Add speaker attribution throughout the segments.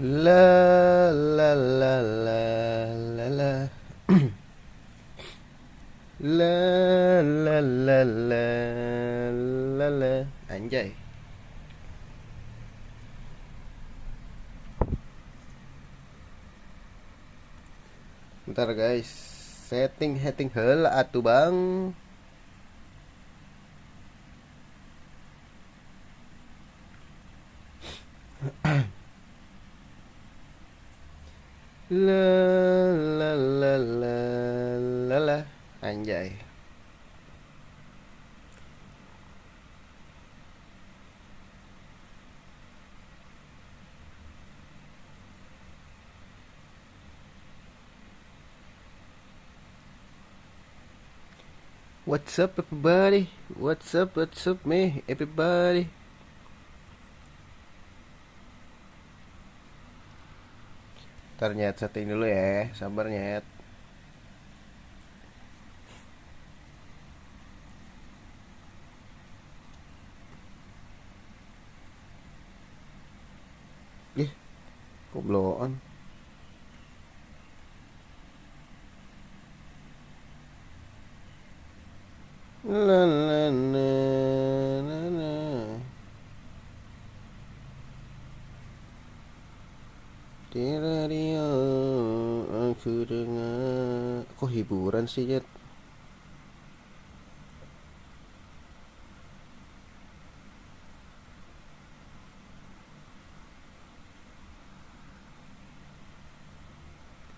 Speaker 1: La la la la la la la la la la la la. Anjay. Bentar guys. Setting heula atuh Bang. La la la la la la. Anjay. What's up everybody? What's up me everybody? Ntar nyet setting dulu ya, sabar nyet. Ih, kok blow on? La la la la la. Di radio aku dengar. Kok hiburan sih Jet?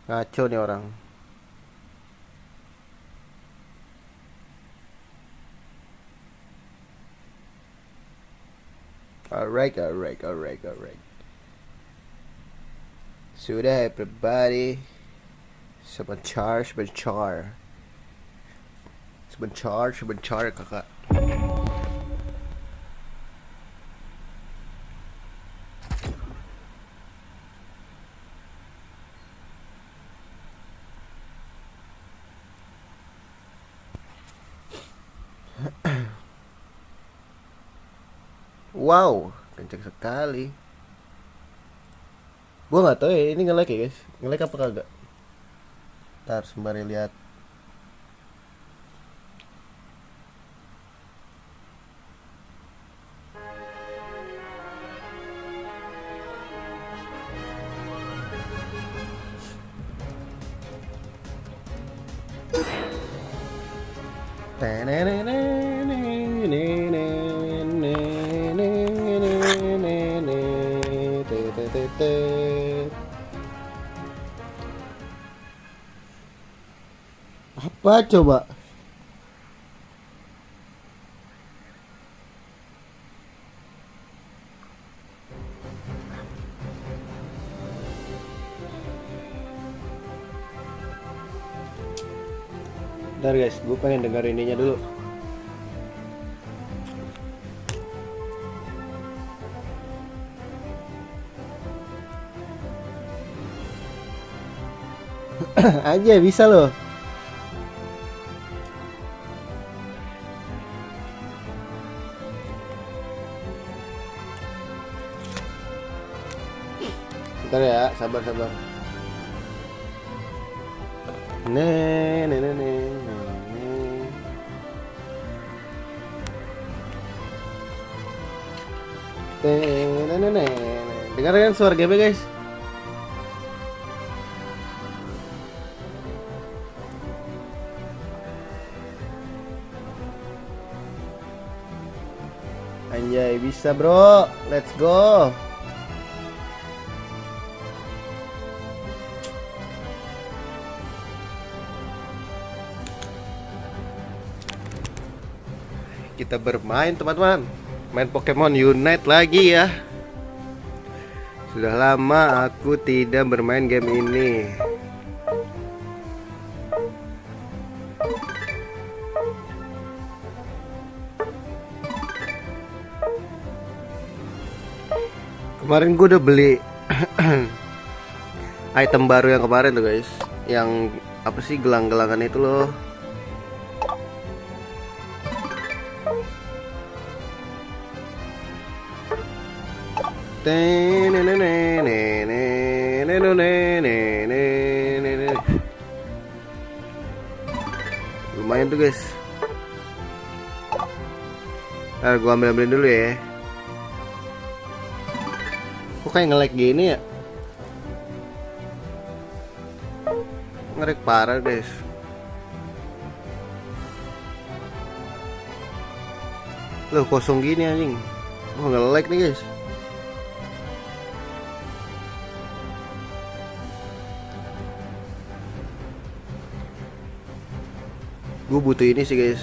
Speaker 1: Ngaco nih orang. Alright. Sudah everybody. Sebentar kakak. Wow, kenceng sekali. Gua nggak tahu ya ini nge-lag ya guys. Nge-lag apa kagak? Ntar sembari lihat. Apa coba? Bentar guys, gue pengen denger ininya dulu. Aja bisa loh. Bentar ya, sabar. Nih. Dengar kan suara GB guys? Anjay, bisa bro. Let's go. Kita bermain teman-teman. Main Pokemon Unite lagi ya. Sudah lama aku tidak bermain game ini. Kemarin gue udah beli item baru yang kemarin tuh guys. Yang apa sih gelang-gelangan itu loh. tuh guys. Ntar gua ambilin dulu ya. Kok kayak nge-lag gini ya? Nge-lag parah guys. Loh kosong gini anjing. Gua nge-lag nih guys. Gue butuh ini sih guys.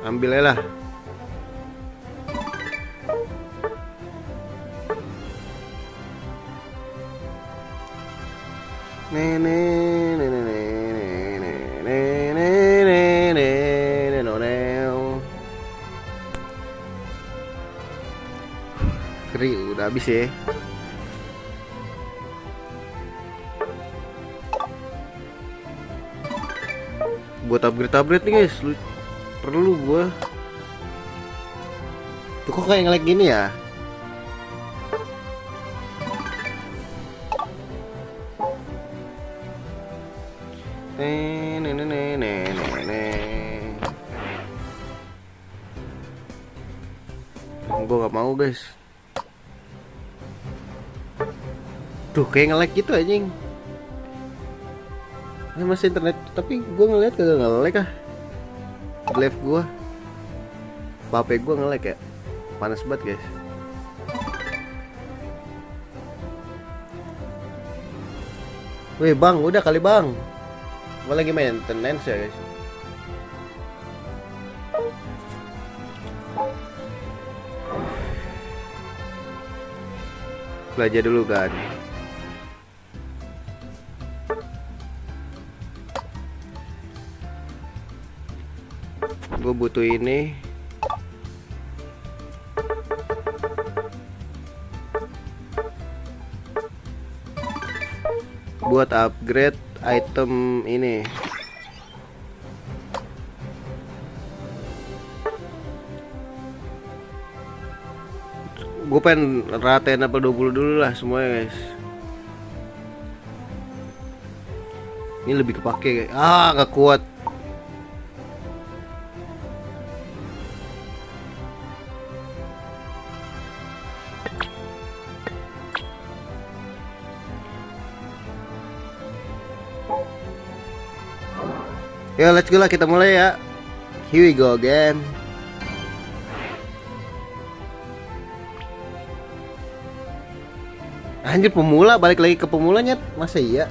Speaker 1: Ambil aja lah. Keri udah habis ya. Buat upgrade nih guys, perlu gua. Tuh kok kayak nge-lag gini ya? Gua gak mau guys. Tuh kayak nge-lag gitu anjing. Ini masih internet, tapi gua ngeliat kagak nge-lag ah. Live gua, HP gua nge-lag ya. Panas banget guys. Wih bang, udah kali bang. Gua lagi maintenance ya guys. Belajar dulu kan. Gue butuh ini. Buat upgrade item ini. Gue pengen ratain level 20 dulu lah semuanya guys. Ini lebih kepake. Ah gak kuat. Ya let's go lah, kita mulai ya. Here we go again. Anjir pemula, balik lagi ke pemulanya. Masa iya?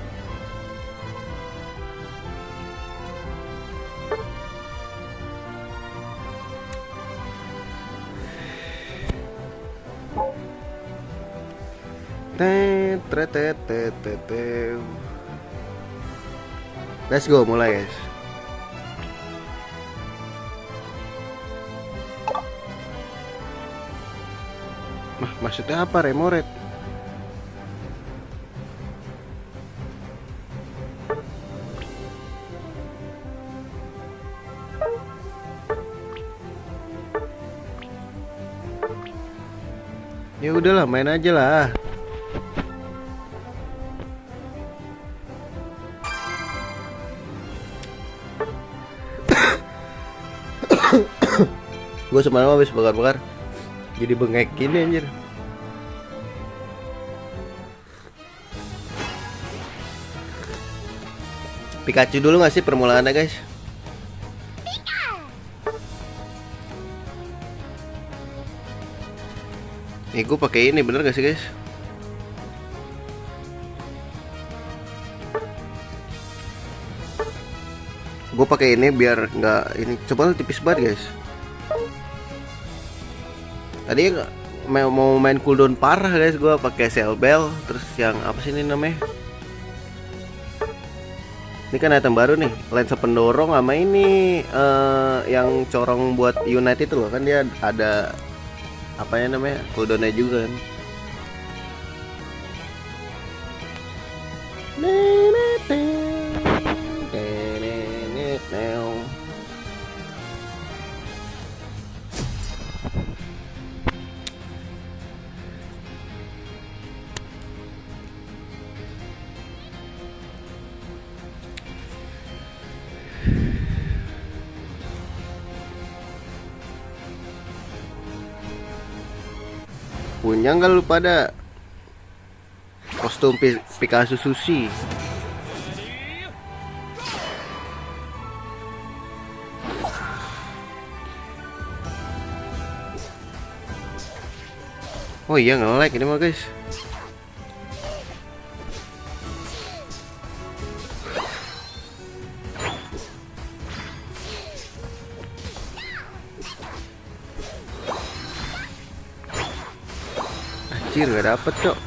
Speaker 1: Let's go, mulai guys. Maksudnya apa remoret? Ya udahlah, main aja lah. Gue semalam habis bakar-bakar, jadi bengek gini anjir. Pikachu dulu gak sih permulaannya guys? Nih gue pakai ini bener gak sih guys? Gue pakai ini biar nggak ini. Coba tipis banget guys. Tadi mau main cooldown parah guys, gue pakai Cell Bell. Terus yang apa sih ini namanya? Ini kan item baru nih, lensa pendorong sama ini yang corong buat Unite itu loh, kan dia ada apa ya namanya, cooldownnya juga kan. Punya nggak lu pada kostum Picasso Sushi? Oh iya, nge-lag ini mah guys. Anjir, gak dapet cok.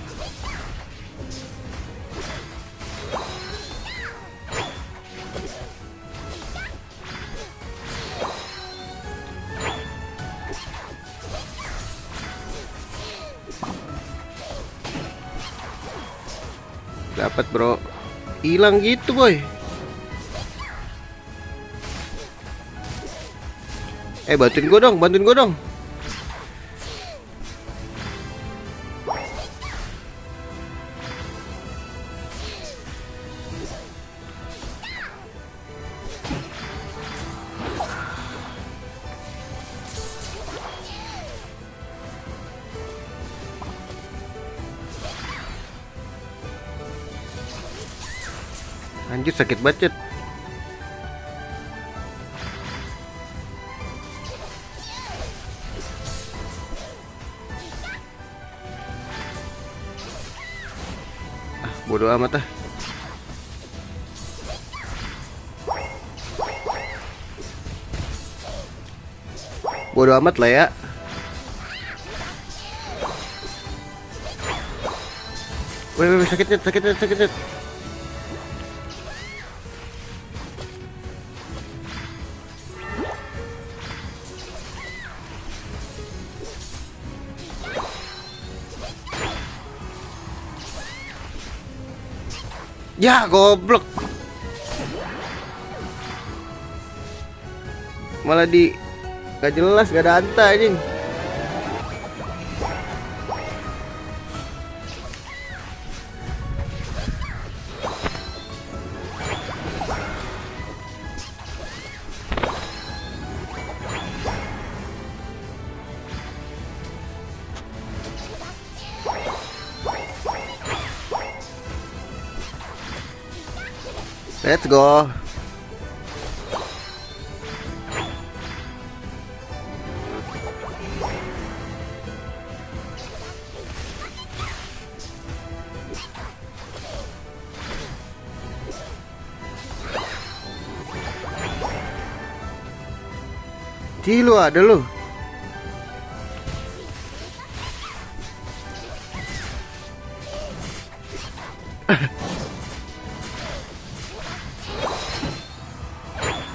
Speaker 1: Dapat bro, hilang gitu boy. Bantuin gue dong, bantuin gue dong. Anjir, sakit banget. Bodoh amat ah. Bodoh amat lah ya. Wih, sakitnya, sakitnya, sakitnya. Ya goblok. Malah gak jelas, gak ada anta anjing. Let's go. Lu ada lu.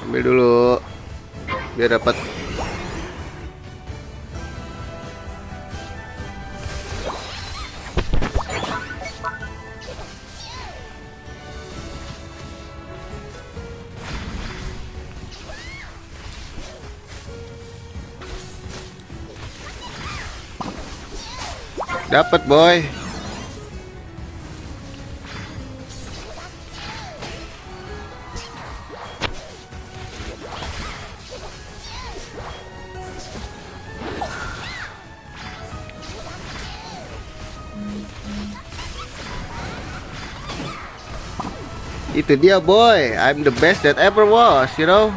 Speaker 1: Ambil dulu biar dapat. Dapat boy. Itu dia boy, I'm the best that ever was, you know.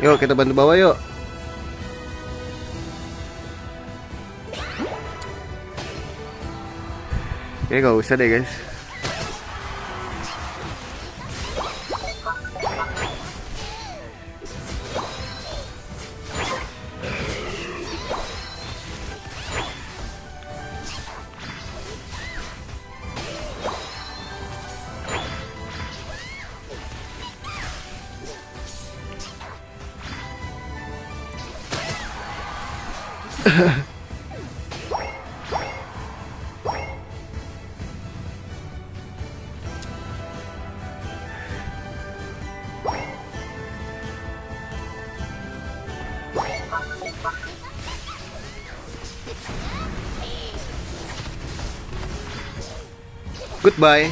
Speaker 1: Yuk kita bantu bawa yuk. Kayaknya gak usah deh guys. Goodbye.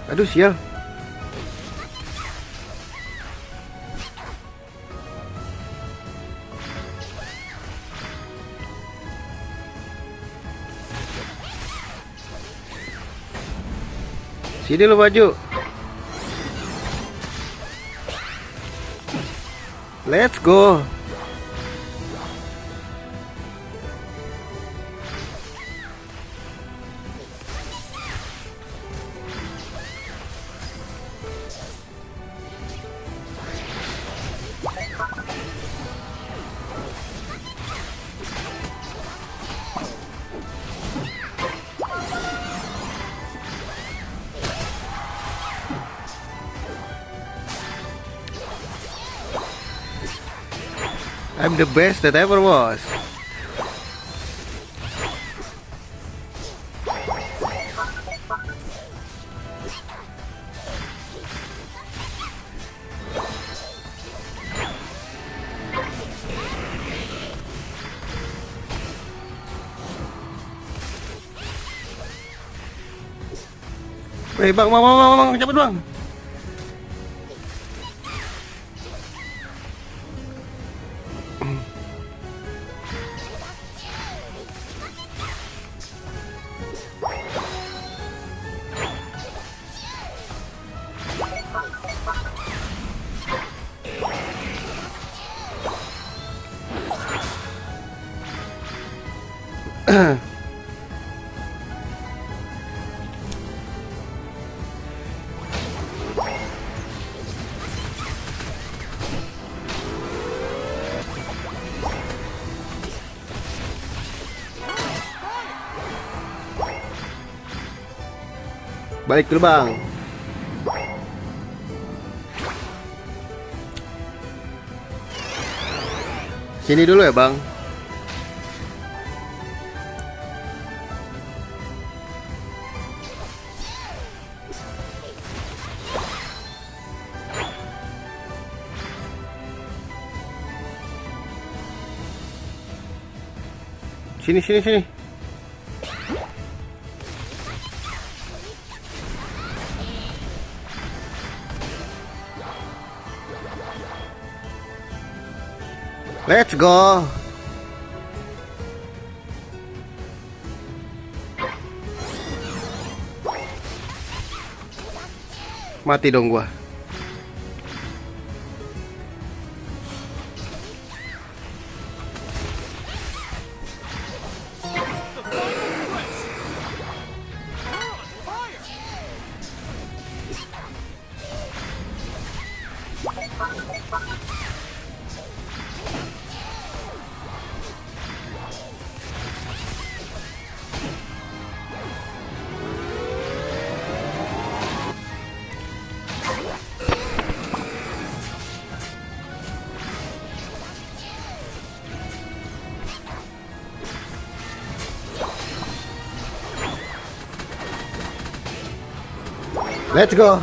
Speaker 1: Aduh sial. Sini lo maju. Let's go. I'm the best that ever was. Bang, cepet bang. Balik dulu bang. Sini dulu ya bang. Sini. Let's go. Mati dong gua. Let's go.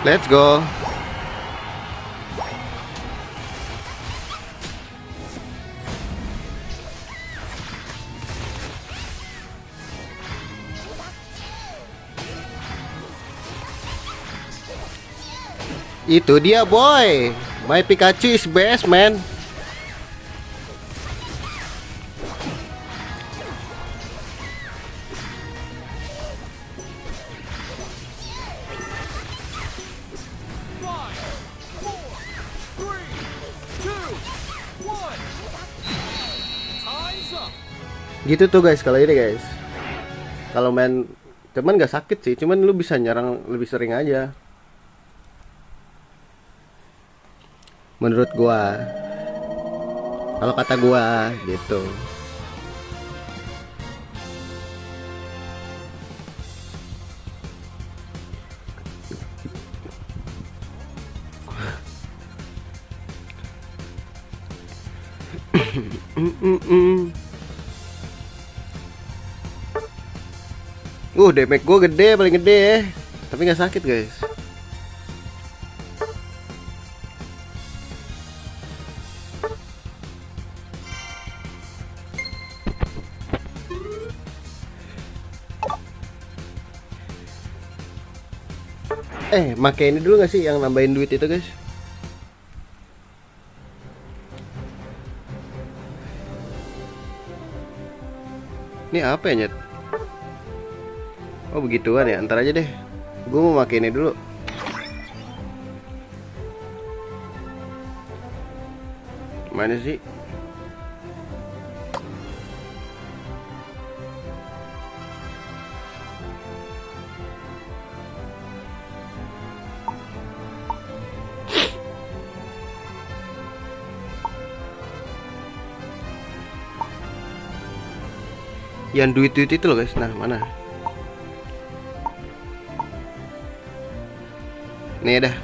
Speaker 1: Let's go. Itu dia boy. My Pikachu is best man. Gitu tuh guys kalau ini guys. Kalau main cuman nggak sakit sih, cuman lu bisa nyerang lebih sering aja. Menurut gua. Kalau kata gua gitu. Damage gue gede, paling gede ya. Tapi nggak sakit guys. Make ini dulu nggak sih yang nambahin duit itu guys? Ini apa ya Nyet? Oh begituan ya, ntar aja deh. Gue mau pakai ini dulu. Mana sih? Yang duit-duit itu loh guys. Nah mana? Nih dah.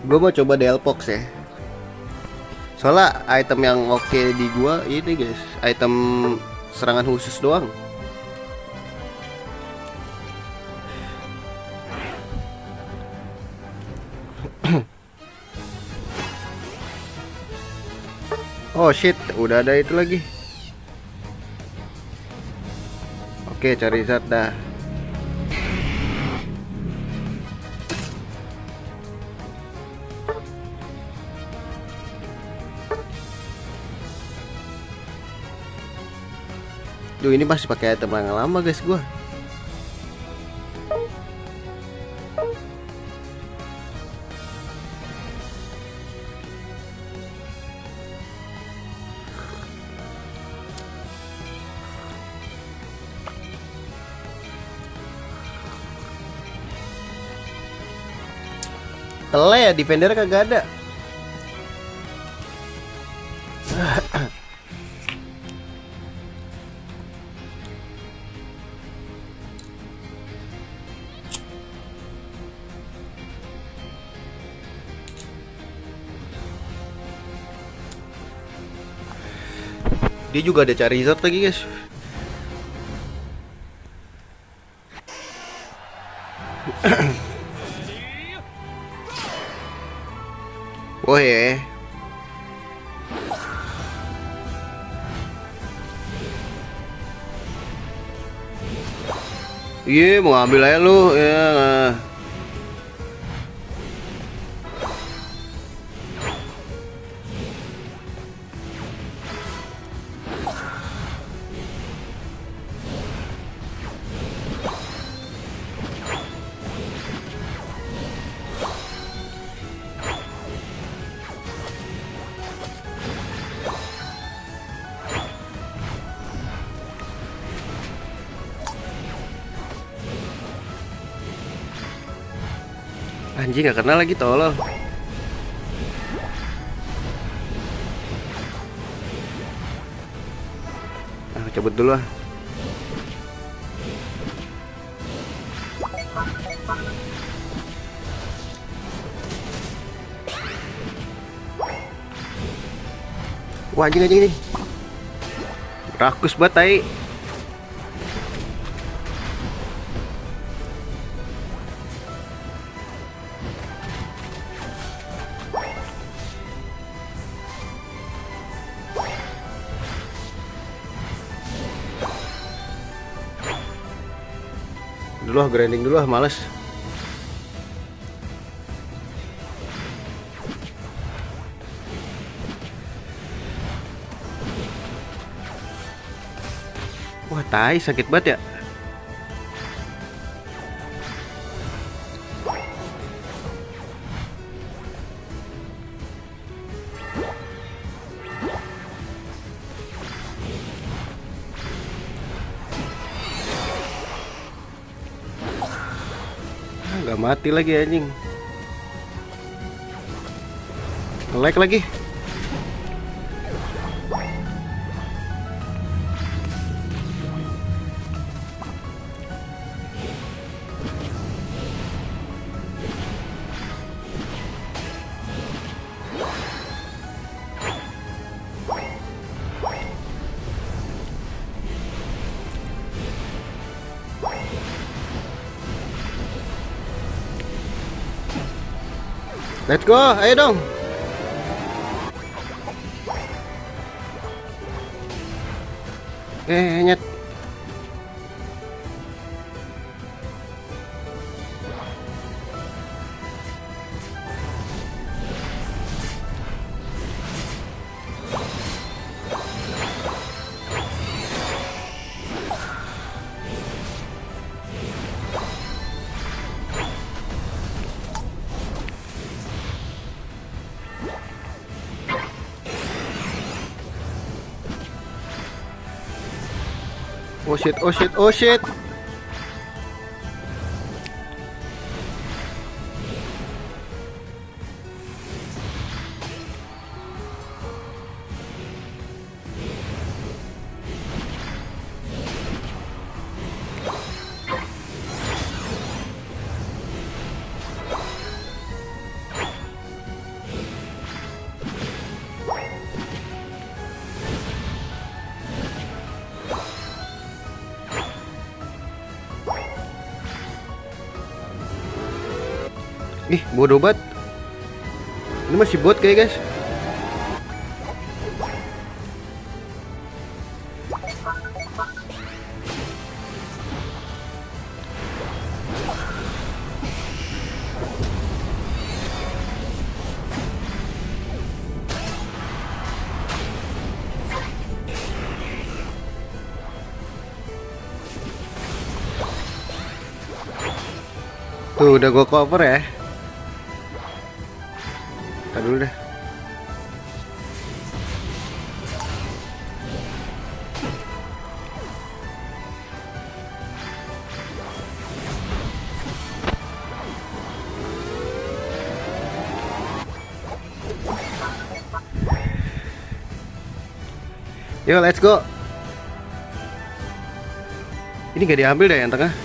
Speaker 1: Gue mau coba Delpox ya. Soalnya item yang oke di gua ini guys, item serangan khusus doang. Oh shit, udah ada itu lagi. Oke, cari zat dah. Duh, ini masih pakai item yang lama guys gua. Tele ya, defender kagak ada. Dia juga ada cari resort lagi guys. Oh ya. Iya, mau ambil aja lu ya. Anjing gak kenal lagi tolol. Cabut dulu ah. Wah anjing nih. Rakus banget tai. Dulu grinding dulu males. Wah tai sakit banget ya. mati lagi anjing. Nge-lag lagi. Let's go, ayo dong. Nyet. Oh shit, oh shit, oh shit. Ih, bodoh banget. Ini masih bot kayak guys. Tuh udah gue cover ya. Ntar dulu deh. Yo, let's go. Ini gak diambil deh yang tengah.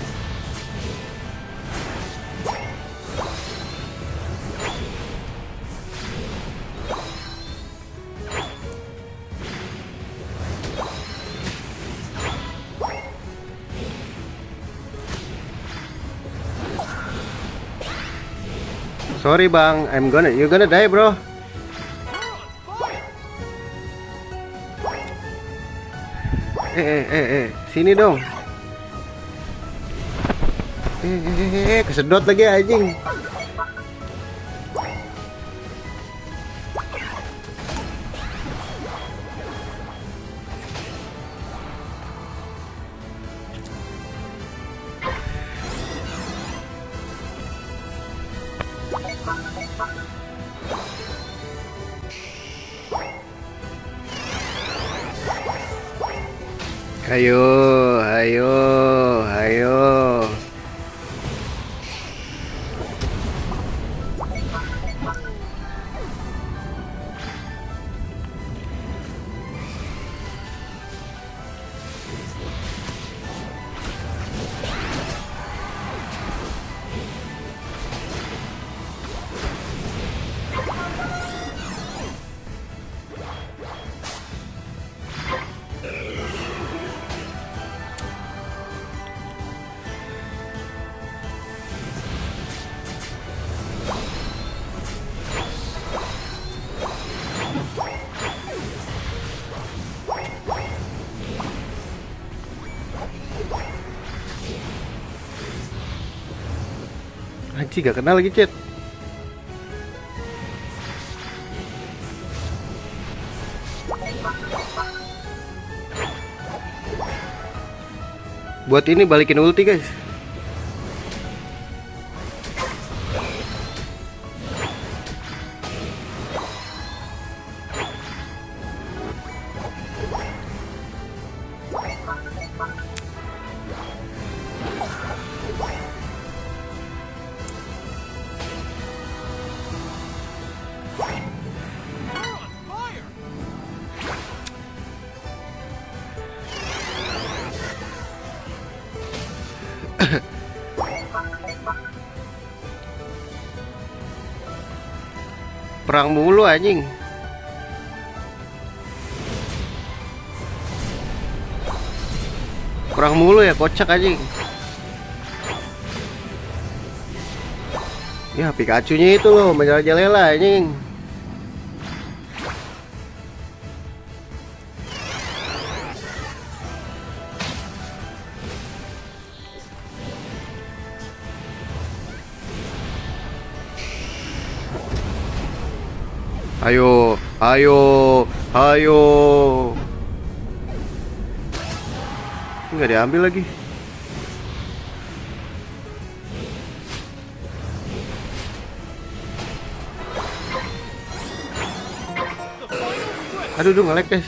Speaker 1: Sorry bang, you're gonna die bro. Sini dong. Kesedot lagi anjing. Ayo, ayo, ayo. Anjing gak kenal lagi chat. Buat ini balikin ulti guys. Perang mulu anjing. Perang mulu ya, kocak anjing. Ya Pikachu-nya itu loh menjalela anjing. Ayo, ayo, ayo. Nggak diambil lagi. Aduh, nge-lag guys.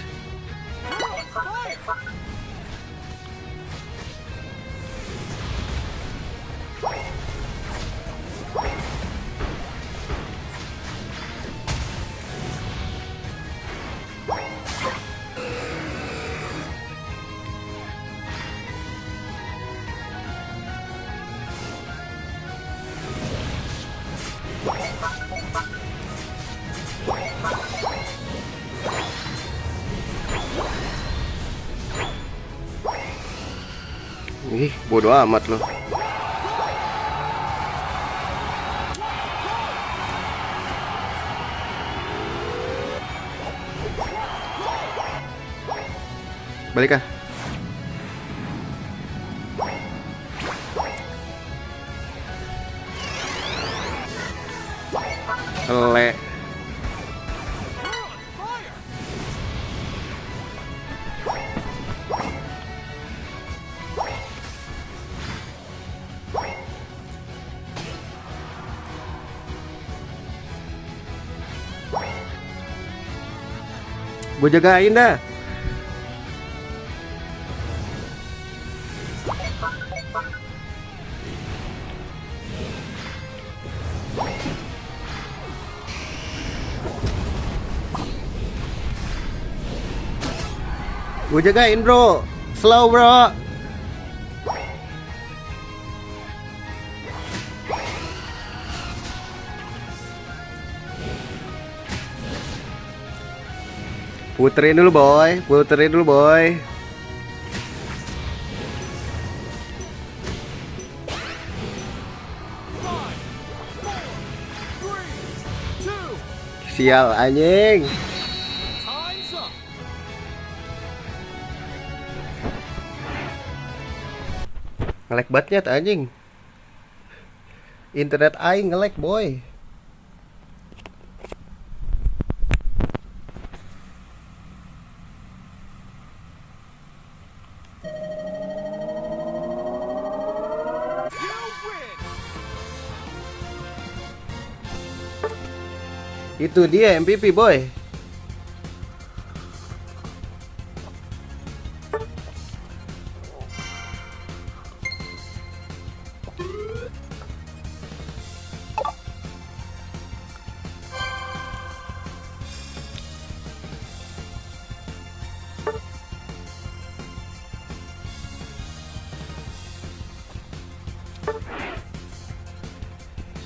Speaker 1: Ih, bodoh amat loh. Balik kah? Elek. Gue jagain dah. Gue jagain bro. Slow bro. Puterin dulu boy. Puterin dulu boy. Sial anjing. Nge-lag banget anjing. Internet aing nge-lag boy. Itu dia MVP boy.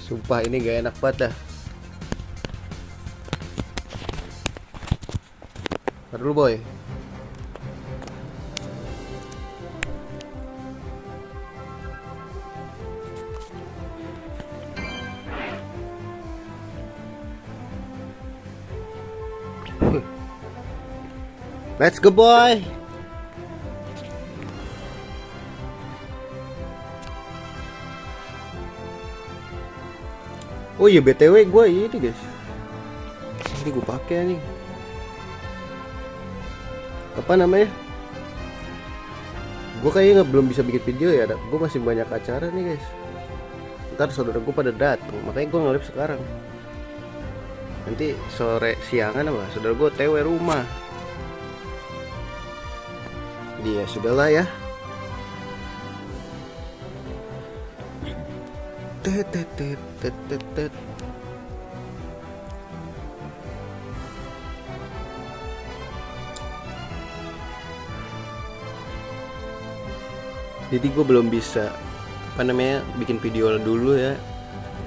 Speaker 1: Sumpah ini gak enak banget dah. Ntar dulu boy. Let's go boy. Oh iya BTW gue ini guys. Ini gue pakai nih. Apa namanya? Gue kayaknya belum bisa bikin video ya. Gue masih banyak acara nih guys. Ntar saudara gue pada datang, makanya gue nge-live sekarang. Nanti sore siangan apa? Saudara gue TW rumah. Dia sudahlah ya. Jadi gue belum bisa apa namanya bikin video dulu ya.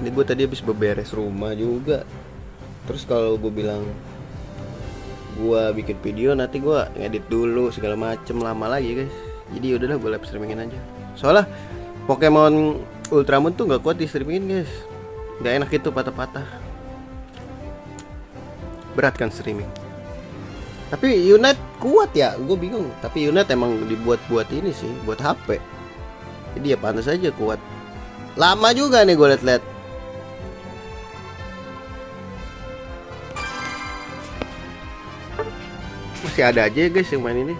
Speaker 1: Ini gue tadi habis beberes rumah juga. Terus kalau gue bilang gue bikin video, nanti gue ngedit dulu segala macem, lama lagi guys. Jadi udahlah gue live streamingin aja. Soalnya Pokemon Ultramon tuh nggak kuat di streamingin guys. Nggak enak itu, patah-patah. Berat kan streaming. Tapi Unite kuat ya, gue bingung. Tapi Unite emang dibuat buat ini sih, buat HP. Jadi ya pantas aja kuat. Lama juga nih gue liat-liat. Masih ada aja ya guys yang main ini.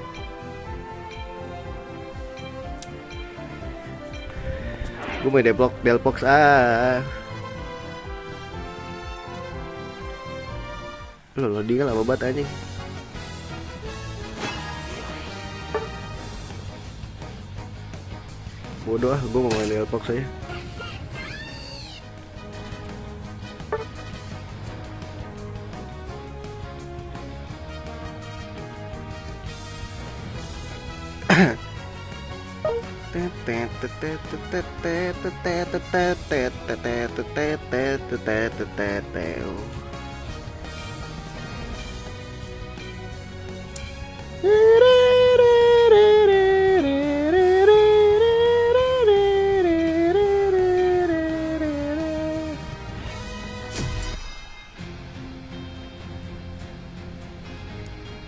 Speaker 1: Gue main Delphox Lo loading lama banget anjing. Bodoh ah, gue mau main Delphox aja.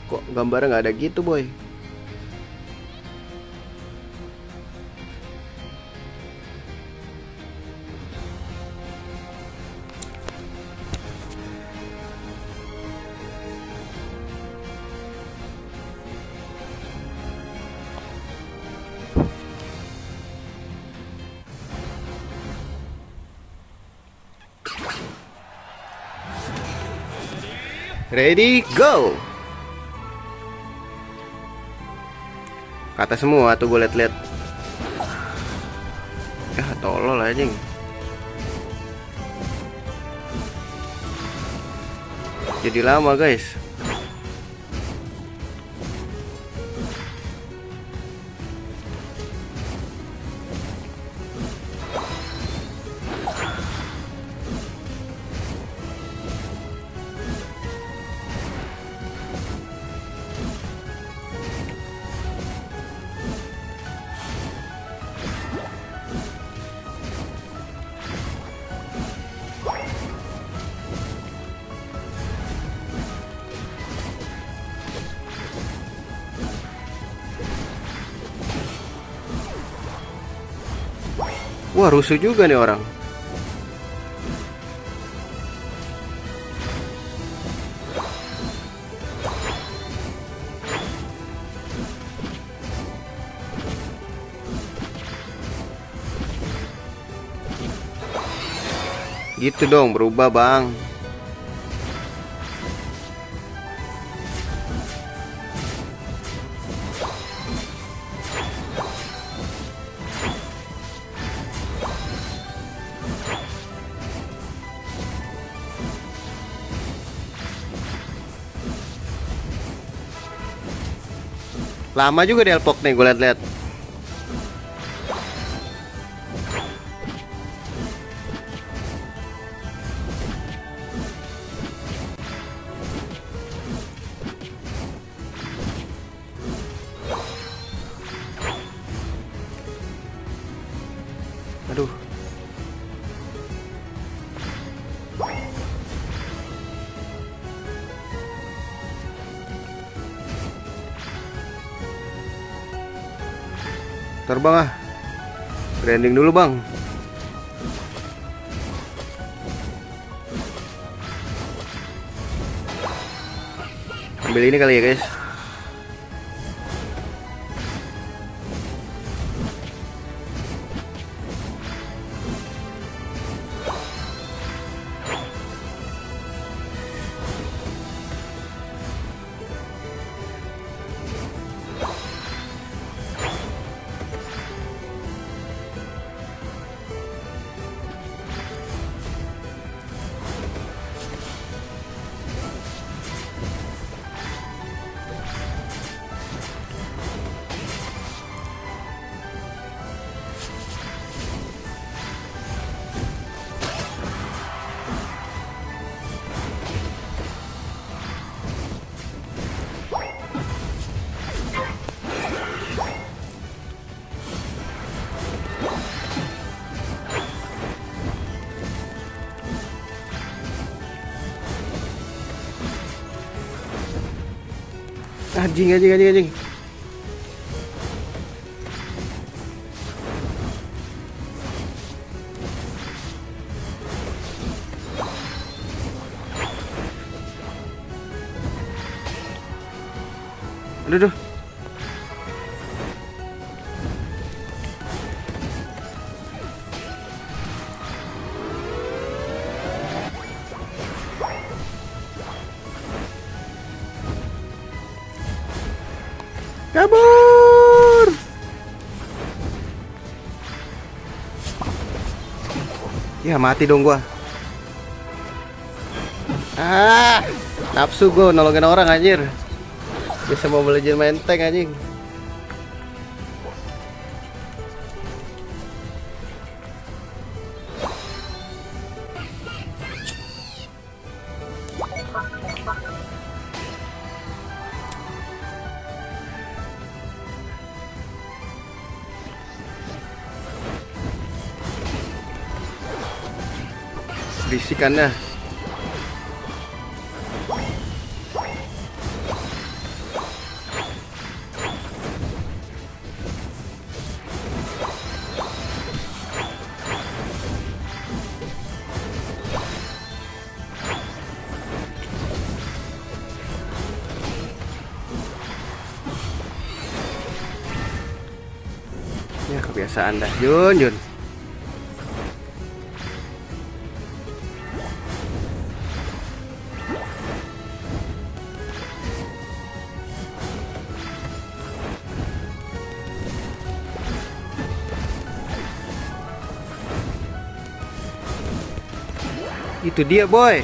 Speaker 1: Kok gambarnya nggak ada gitu boy? Ready, go! Kata semua tuh gue liat-liat. Tolol aja. Jadi lama guys. Wah, rusuh juga nih orang. Gitu dong, berubah bang. Lama juga di Delphox nih gue liat-liat. Aduh. Terbang ah. Branding dulu bang. Ambil ini kali ya guys. Anjing, anjing, anjing, anjing. Aduh, aduh. Kabur. Ya mati dong gua. Nafsu gua nolongin orang anjir. Bisa mau belajar main tank anjing. Bisikannya. Ya kebiasaan dah, Jun, Jun. Itu dia, boy.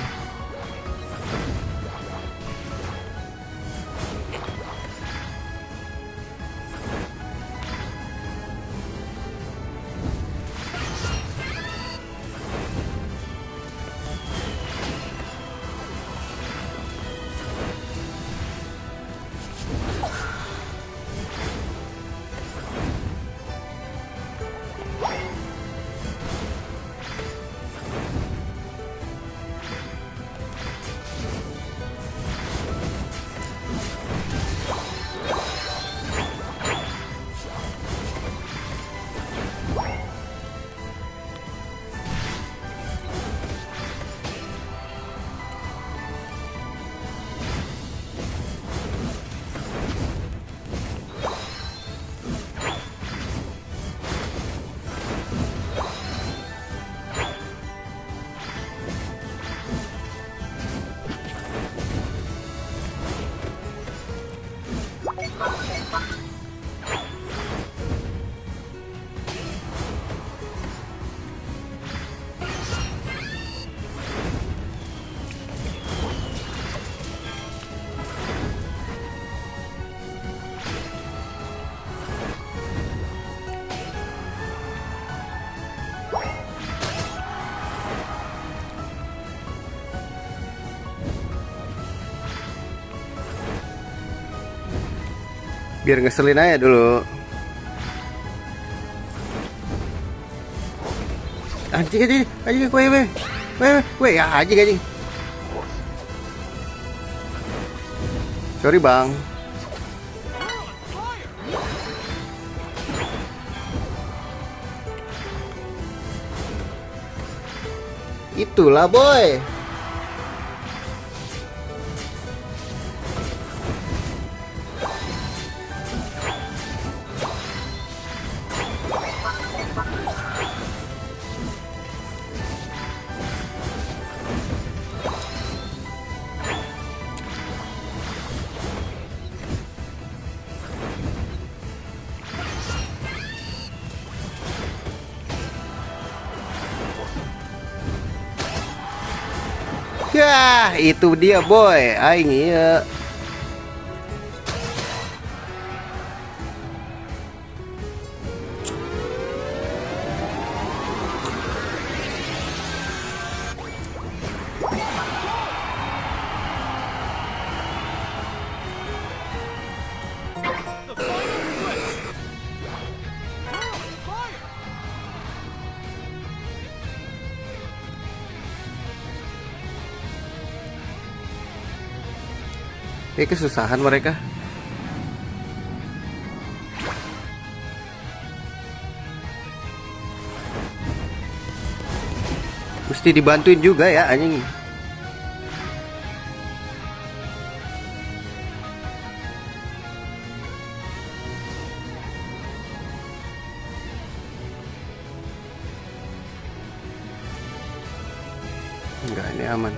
Speaker 1: Biar ngeselin aja dulu. Anjing, anjing, anjing, weh, ya anjing, anjing. Sorry bang. Itulah boy. Yah, itu dia boy, aing iya. Kayak kesusahan mereka. Mesti dibantuin juga ya anjing. Enggak, ini aman.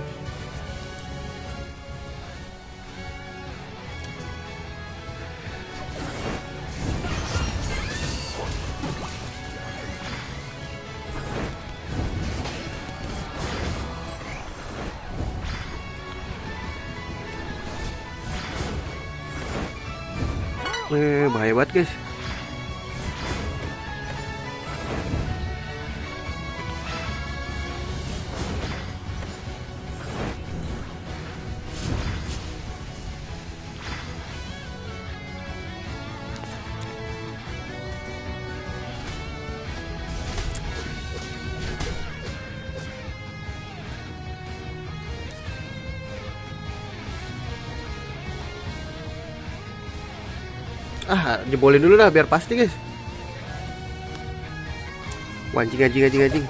Speaker 1: Bahaya banget guys. Jebolin dulu dah biar pasti guys. Anjing.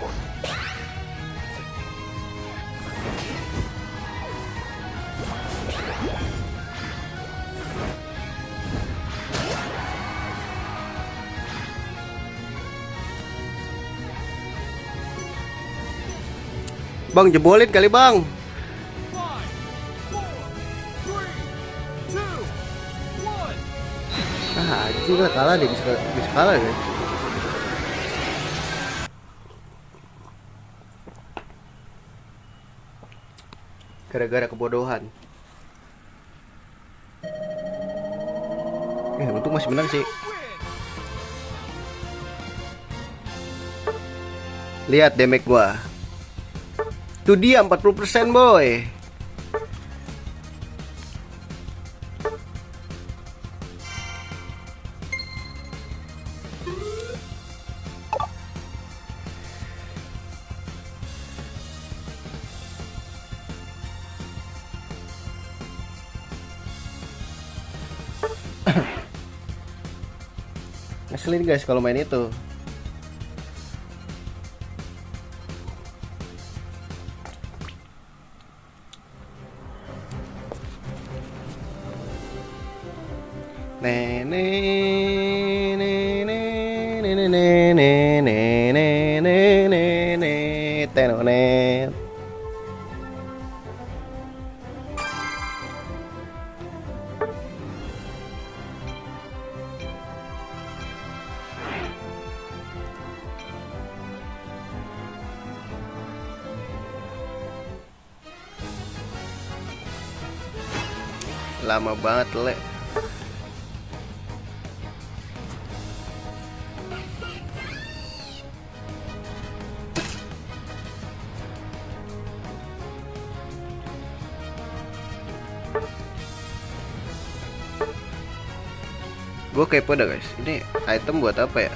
Speaker 1: Bang, jebolin kali bang. Anjing lah, kalah deh, bisa kalah guys. Gara-gara kebodohan. Untung masih menang sih. Lihat damage gua. Itu dia 40% boy. Ngeselin guys kalau main itu. Tenonet. Lama banget le. Gue kepo dah guys, ini item buat apa ya?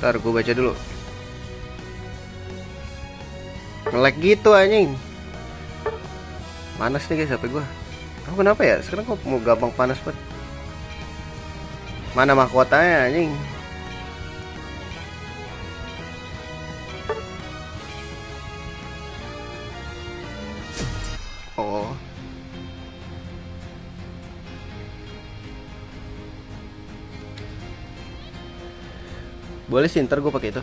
Speaker 1: Ntar gue baca dulu. Nge-lag gitu anjing. Panas nih guys HP gue. Tahu kenapa ya? Sekarang kok mau gampang panas banget. Mana mahkotanya anjing? Oh. Boleh sih, ntar gue pakai itu.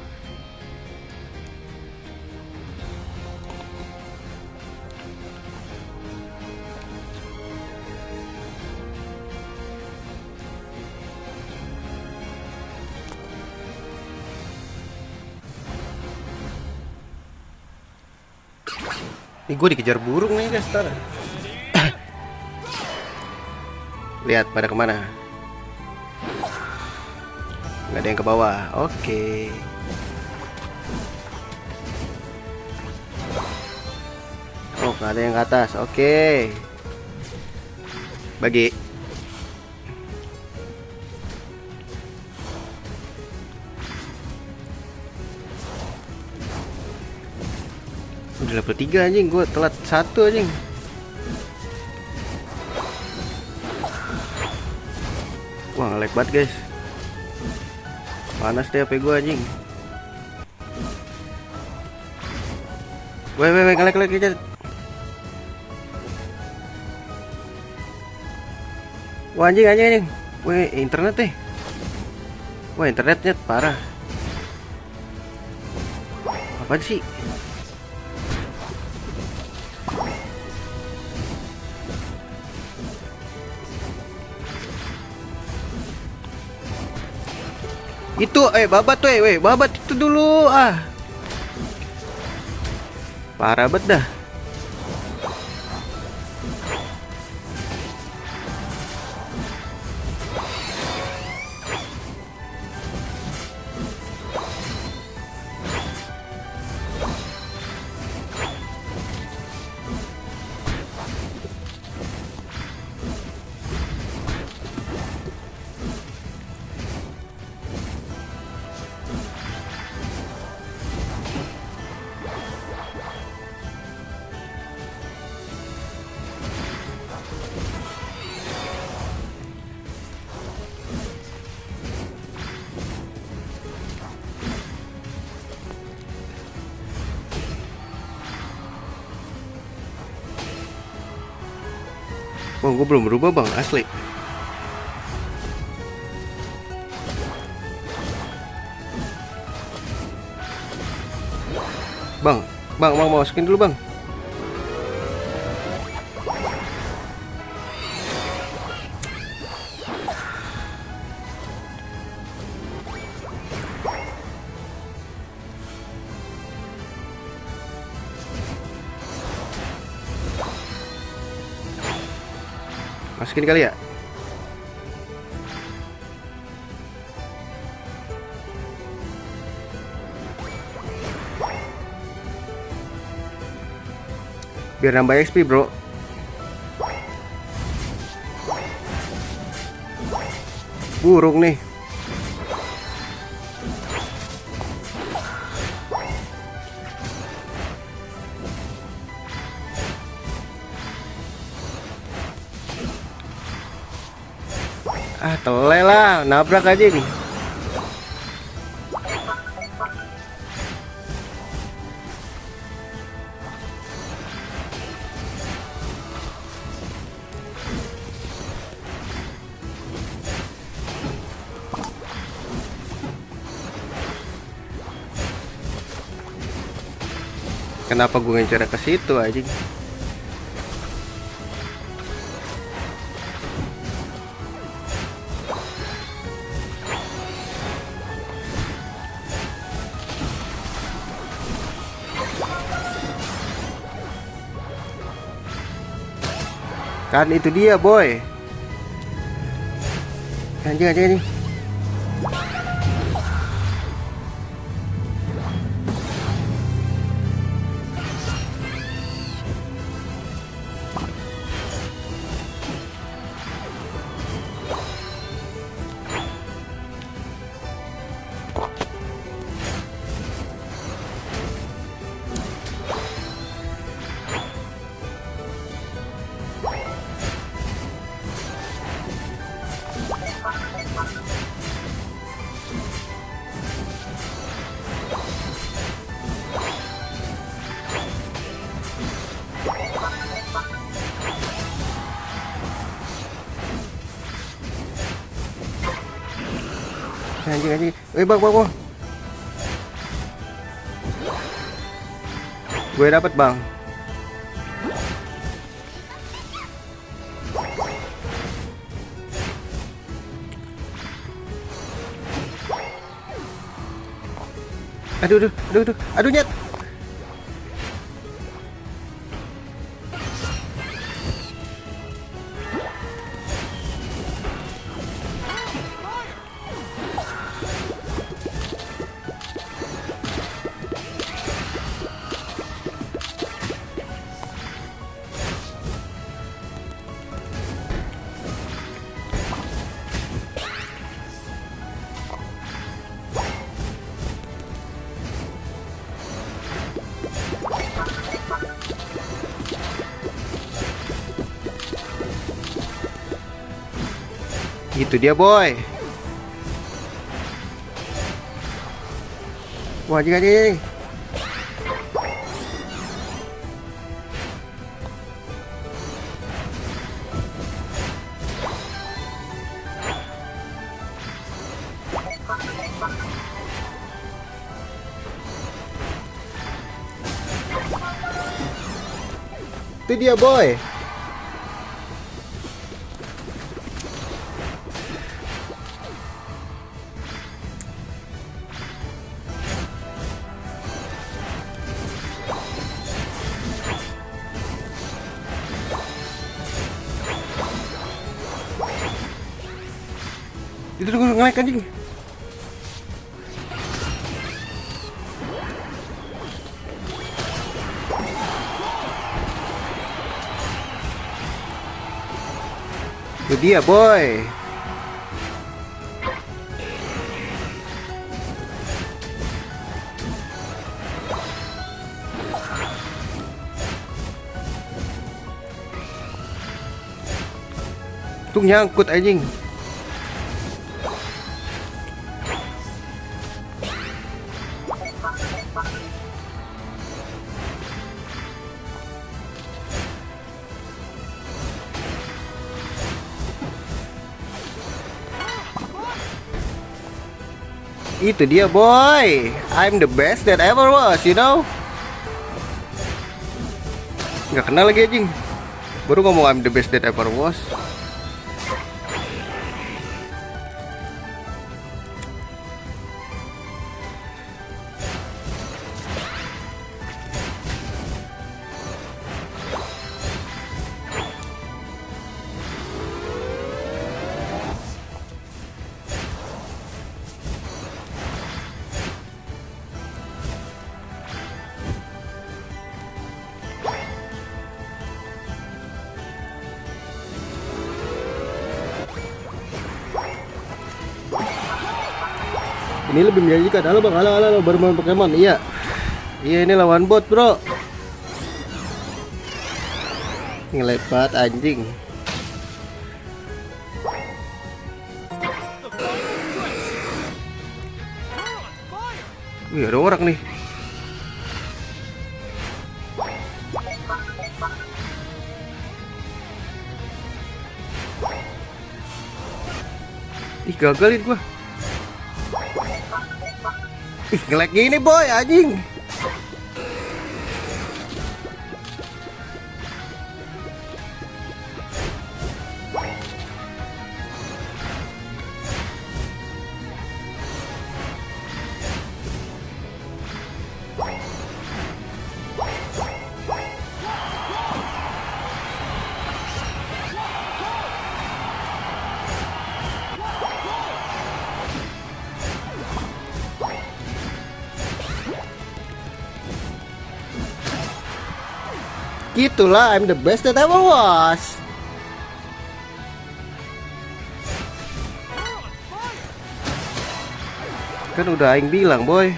Speaker 1: Ini gue dikejar burung nih guys, ntar. Lihat pada kemana? Nggak ada yang ke bawah. Oke. Oh, nggak ada yang ke atas. Oke. Bagi. Udah level 3 anjing, gue telat 1 anjing. Wah, nge-lag banget guys. Panas deh HP gua anjing. Weh, ngelek aja. Wah anjing. Weh, internet deh. Wah, internetnya parah. Apa sih? Itu babat tuh, babat itu dulu ah. Parah banget dah. Wah, gue belum berubah bang, asli. Bang, masukin dulu bang. Masukin kali ya. Biar nambah XP bro. Burung nih. Ah, telai lah, nabrak aja nih. Kenapa gue ngejar ke situ aja? Kan itu dia boy. Anjing nih. Anjing. Bang. Gue dapet bang. Aduh nyet. Gitu dia boy. Wah, anjing. Itu dia, boy. Itu nge-lag anjing. Itu dia, boy. Tuh nyangkut anjing. Itu dia, boy. I'm the best that ever was, you know. Nggak kenal lagi anjing. Baru ngomong I'm the best that ever was. Ini lebih menjanjikan. Halo bang, halo, baru main Pokemon. Iya, ini lawan bot bro. Ngelepat anjing. Wih, ada orang nih. Ih, gagalin gua. Ih, nge-lag gini boy anjing. Gitulah, I'm the best that ever was. Kan udah aing bilang, boy.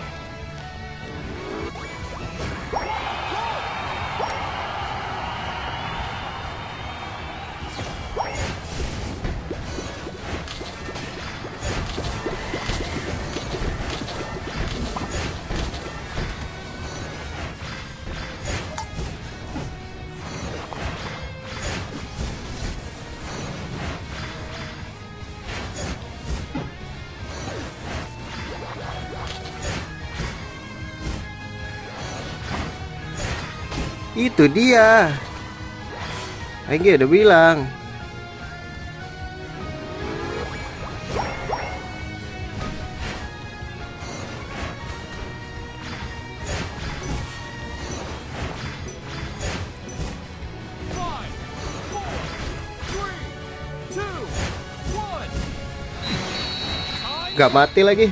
Speaker 1: Itu dia. Aing udah bilang. Gak mati lagi.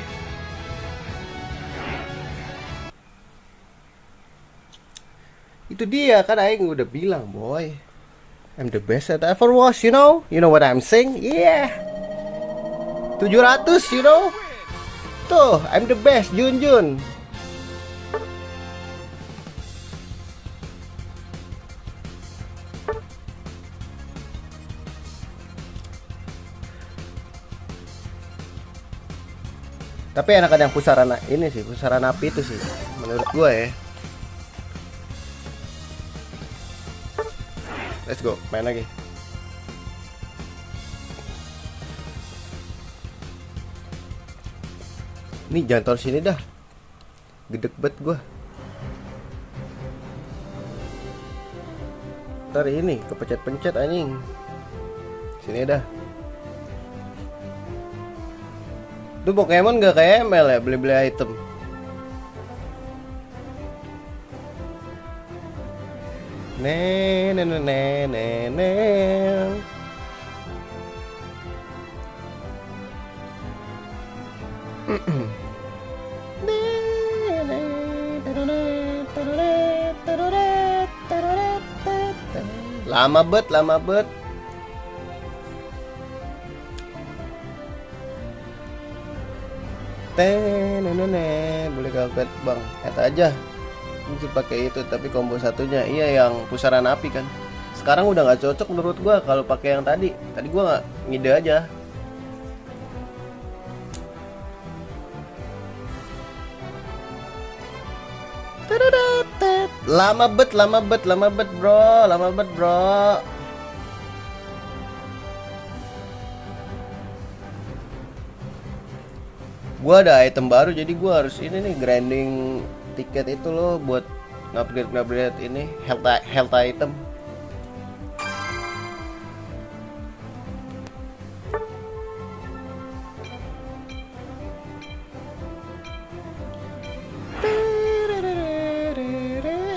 Speaker 1: Itu dia, kan aing udah bilang, boy. I'm the best that ever was, you know? You know what I'm saying? Yeah. 700, you know? Tuh, I'm the best, Junjun. Tapi enakan yang pusaran ini sih, pusaran api itu sih menurut gua ya. Let's go, main lagi. Nih jangan taruh sini dah. Gedek banget gua. Ntar ini kepencet-pencet anjing. Sini dah. Tuh Pokemon gak kayak ML ya, beli-beli item. Lama bet. Boleh kaget bang, kata aja. Mungkin pakai itu, tapi combo satunya iya yang pusaran api kan. Sekarang udah nggak cocok menurut gua kalau pakai yang tadi. Tadi gua nggak ngide aja. Lama bet bro. Gua ada item baru, jadi gua harus ini nih grinding tiket itu loh buat ngupgrade ini health item.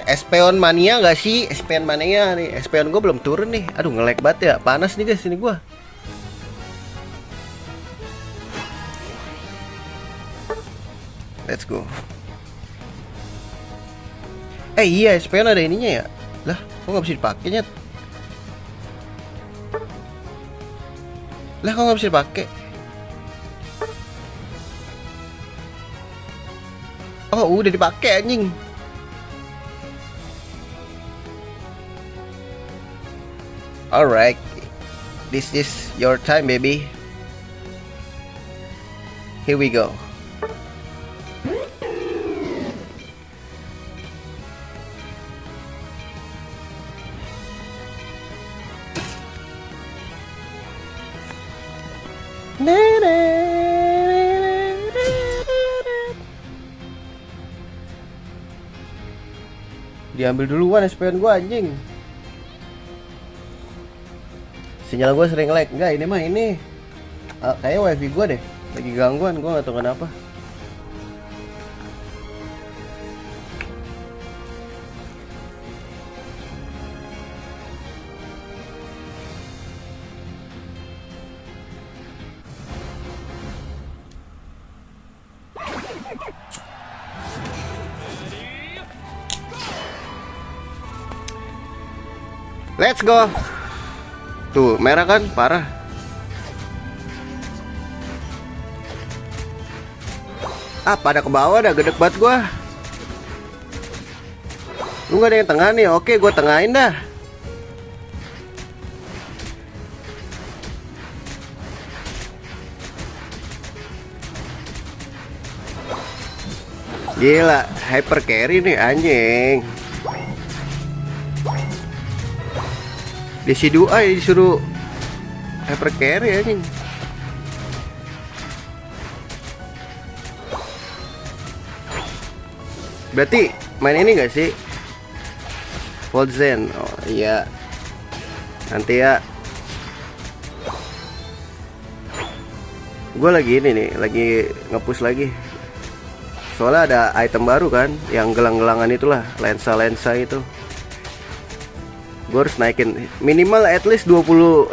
Speaker 1: Espeon mania gak sih? Espeon mania nih. Espeon gue belum turun nih. Aduh nge-lag banget ya. Panas nih guys ini gue. Let's go. Iya Espeon ada ininya ya. Lah kok gak bisa dipakai nyet? Lah kok gak bisa dipakai? Oh udah dipakai anjing. Alright, this is your time, baby. Here we go. Diambil duluan SPN gua anjing. Sinyal gue sering lag. Enggak, ini mah ini kayaknya wifi gue deh lagi gangguan, gue gak tahu kenapa. Let's go. Tuh, merah kan? Parah. Pada ke bawah dah, gedek banget gua. Lu gak ada yang tengah nih? Oke, gua tengahin dah. Gila, hyper carry nih anjing. Disuruh hyper carry anjing. Berarti main ini gak sih? Volzen. Oh iya. Nanti ya. Gue lagi ini nih, lagi nge-push lagi. Soalnya ada item baru kan, yang gelang-gelangan itulah, lensa-lensa itu. Gue harus naikin minimal at least 20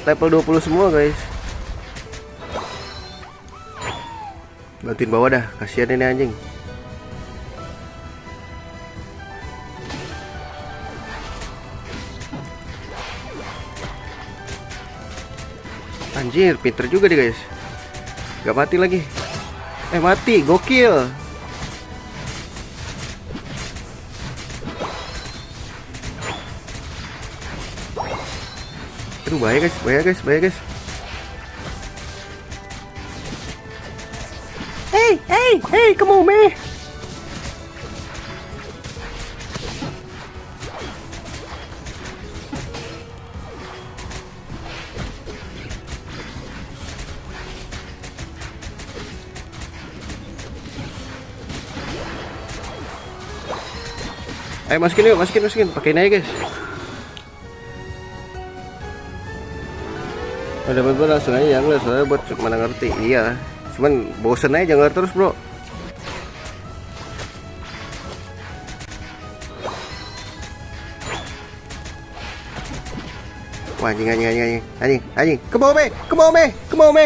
Speaker 1: level 20 semua guys. Bantuin bawah dah, kasihan ini anjing. Anjir, pinter juga deh guys. Gak mati lagi. Mati, gokil. Aduh, bahaya guys. Hey, come on, man. Ayo masukin yuk, masukin. Pakein aja guys. Udah gue langsung aja jungler soalnya buat mana ngerti. Iya, cuman bosen aja jungler terus bro. Wah anjing. Ke bawah me.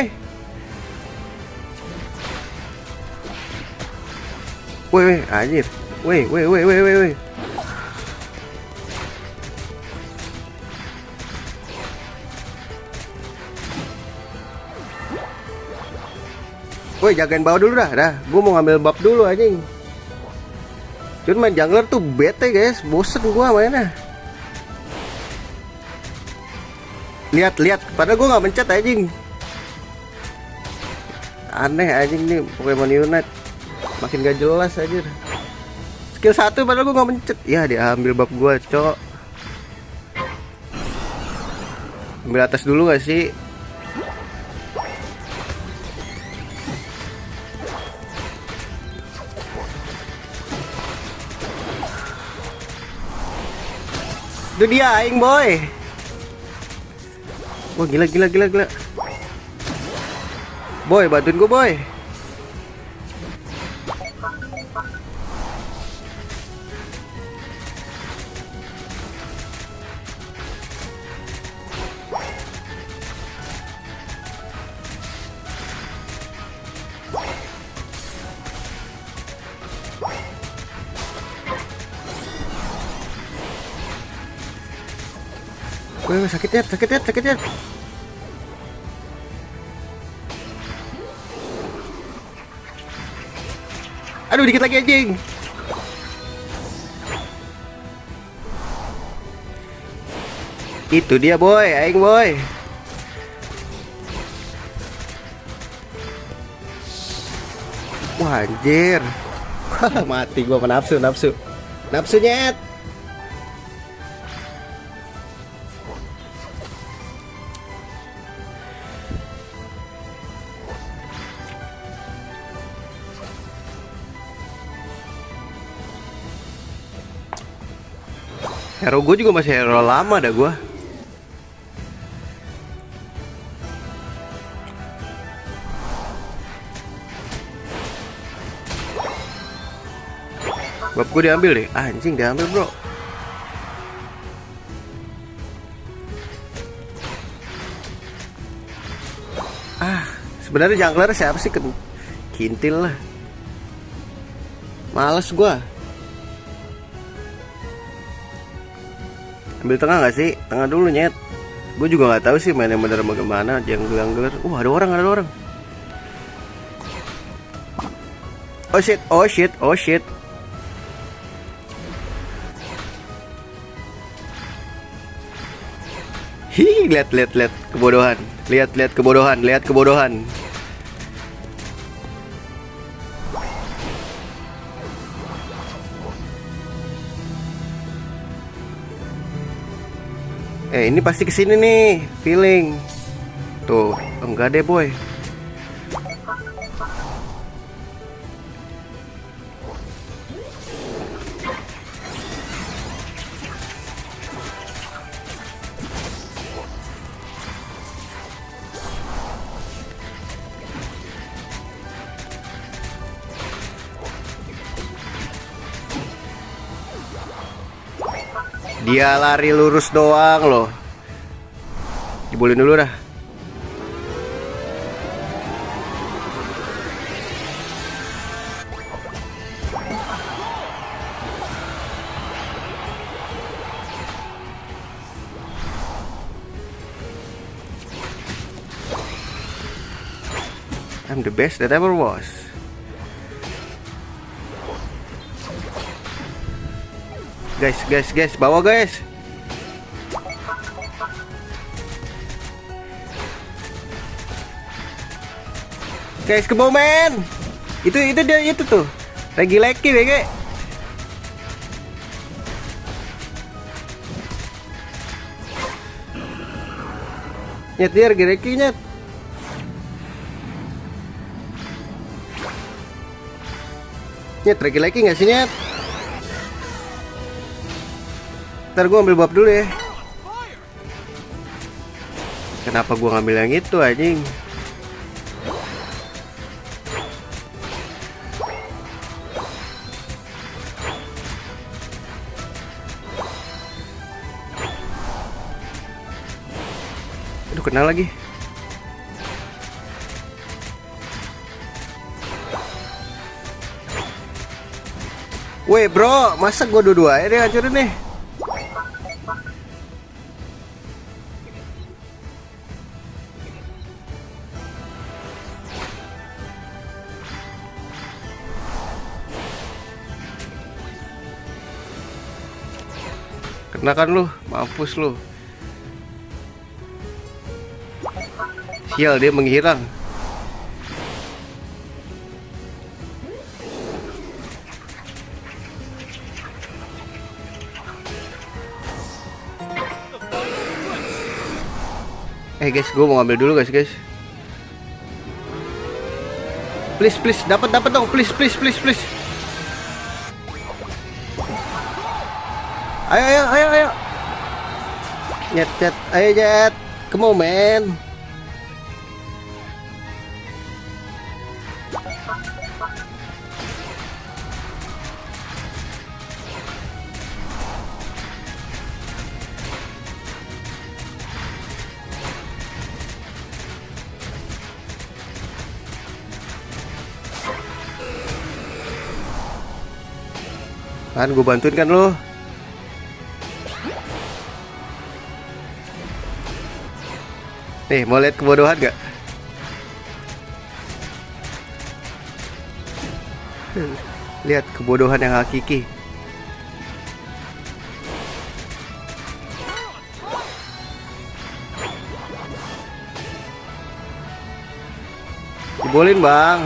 Speaker 1: Woi anjir. Woi. Woi jagain bawah dulu dah. Gue mau ngambil buff dulu anjing. Cuman main jungler tuh bete guys, bosen gua mainnya. Lihat, padahal gue nggak mencet anjing. Aneh anjing nih Pokemon Unite. Makin gak jelas aja. Skill 1 padahal gue nggak mencet. Ya diambil buff gue, cok. Ambil atas dulu gak sih? Itu dia aing boy. Wah gila. Boy bantuin gue boy. Wih, sakit ya. Aduh, dikit lagi anjing. Itu dia boy, aing boy. Wah anjir. Mati gua sama nafsu nyet. Hero gue juga masih hero lama dah gue. Bab gue diambil deh. Anjing diambil bro. Sebenarnya jungler siapa sih? Kintil lah. Males gue. Ambil tengah gak sih? Tengah dulu nyet. Gue juga gak tahu sih mainnya bener bagaimana. Jungler. Ada orang. Oh shit. Hi, lihat kebodohan. Lihat kebodohan. Ini pasti kesini nih, feeling. Tuh, enggak deh boy. Dia lari lurus doang loh. Jebulin dulu dah. I'm the best that ever was. Guys, bawa guys. Guys, ke bawah men. Itu dia itu tuh. Lagi leki BG. Nyet dia lagi leki nyet. Nyet lagi leki nggak sih nyet? Ntar gua ambil bab dulu ya. Kenapa gua ngambil yang itu anjing? Aduh, kena lagi. Weh bro, masa gua dua-dua ya dia hancurin nih. Kena kan lu, mampus lu. Sial, dia menghilang. Guys, gue mau ngambil dulu guys. Please, dapat dong, please. Ayo. Nyet, ayo Jet. Come on man. Kan gue bantuin kan lo. Nih, mau lihat kebodohan gak? Lihat kebodohan yang hakiki. Dibolin bang.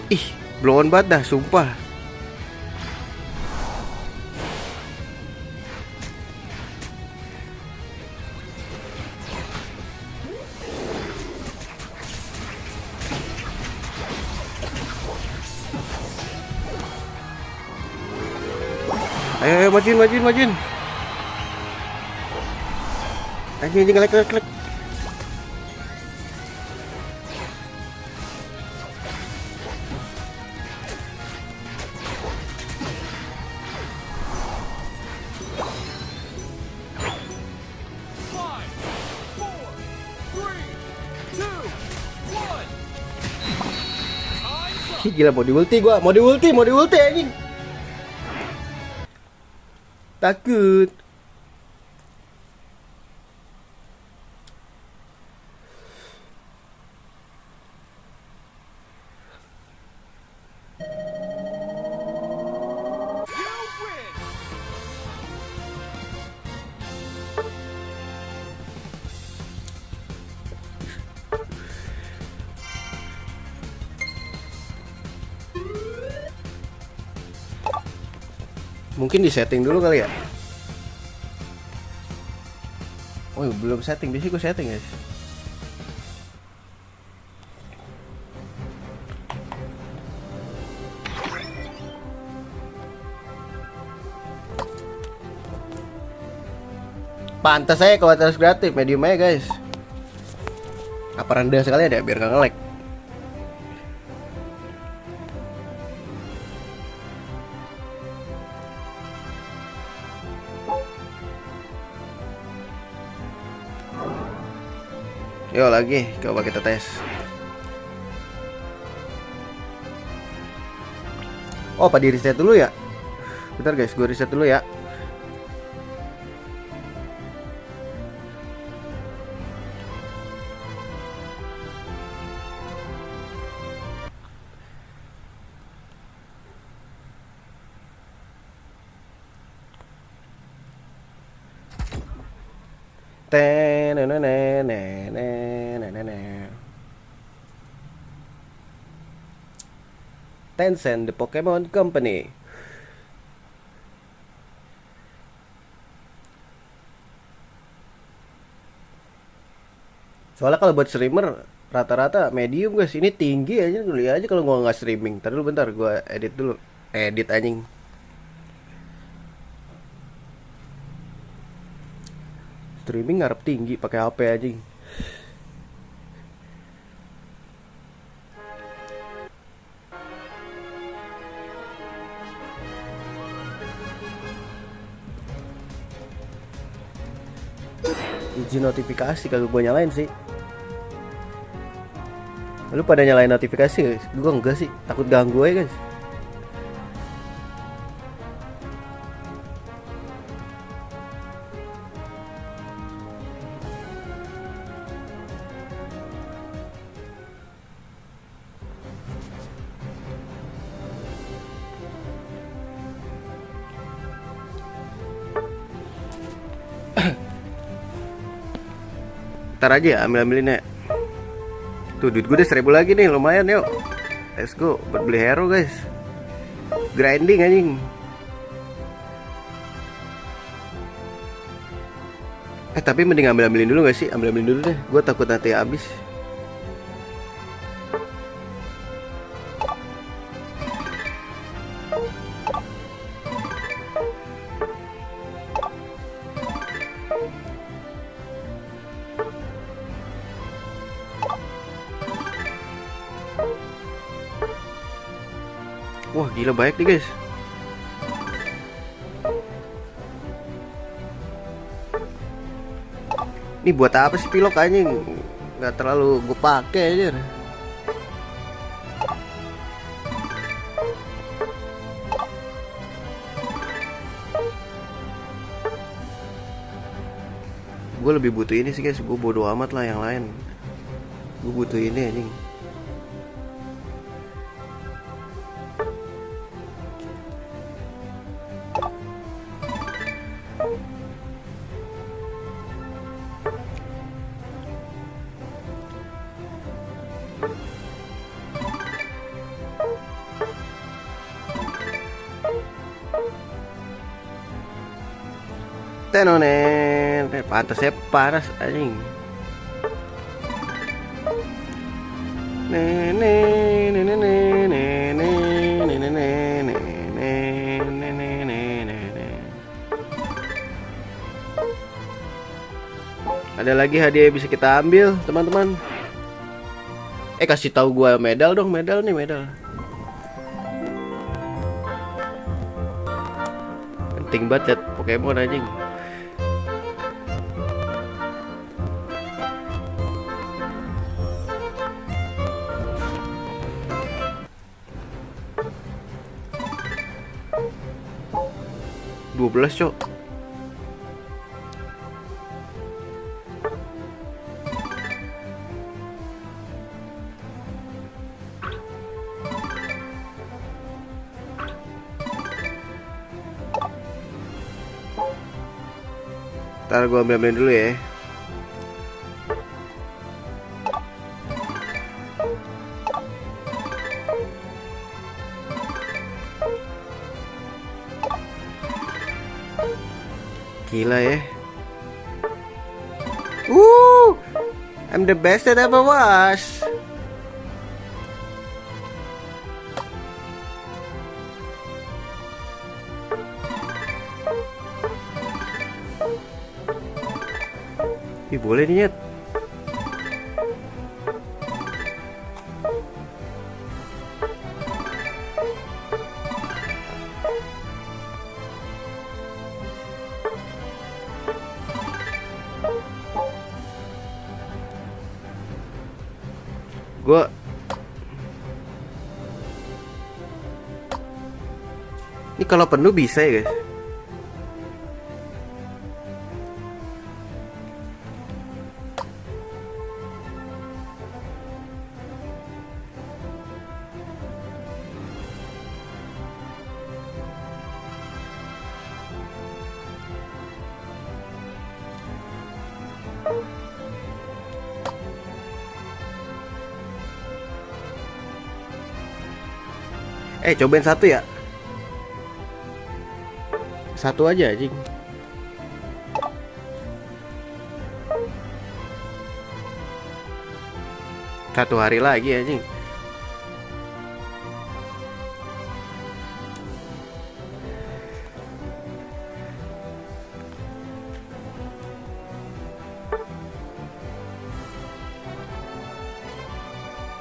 Speaker 1: Ih, blow on banget dah, sumpah. Ayo, majuin. Anjing, ngelek. Gila, mau di ulti anjing. Takut. Mungkin di setting dulu kali ya. Oh, belum setting. Biasanya gue setting guys. Pantas saya kualitas gratis medium aja guys. Apa rendah sekali ada biar gak nge-lag. Yuk lagi, coba kita tes. Oh, apa di reset dulu ya? Bentar guys, gue reset dulu ya. Tencent, the Pokemon Company. Soalnya kalau buat streamer rata-rata medium guys, ini tinggi aja dulu aja kalau gua nggak streaming. Ntar dulu bentar, gua edit dulu. Edit anjing. Streaming ngarep tinggi pakai HP anjing. Izin notifikasi kagak gua nyalain sih. Lu pada nyalain notifikasi guys? Gua enggak sih, takut ganggu aja guys. Ntar aja ya, ambil-ambilin ya. Tuh duit gue udah 1000 lagi nih, lumayan yuk. Let's go, buat beli hero guys. Grinding anjing. Tapi mending ambil-ambilin dulu gak sih? Ambil-ambilin dulu deh, gue takut nanti habis. Wah gila baik nih guys. Ini buat apa sih pilok anjing? Nggak terlalu gue pakai aja. Gue lebih butuh ini sih guys. Gue bodo amat lah yang lain. Gue butuh ini anjing. Tenonen, pantasnya panas anjing. Ada lagi hadiah yang bisa kita ambil, teman-teman. Kasih tahu gua medal dong, medal nih, medal. Penting banget liat Pokemon anjing. Dua belas cok. Ntar gue ambil dulu ya. Gila ya. I'm the best that ever was. Boleh nih Nyet. Ini kalau penuh bisa ya guys. Cobain satu ya. Satu aja anjing. Satu hari lagi anjing.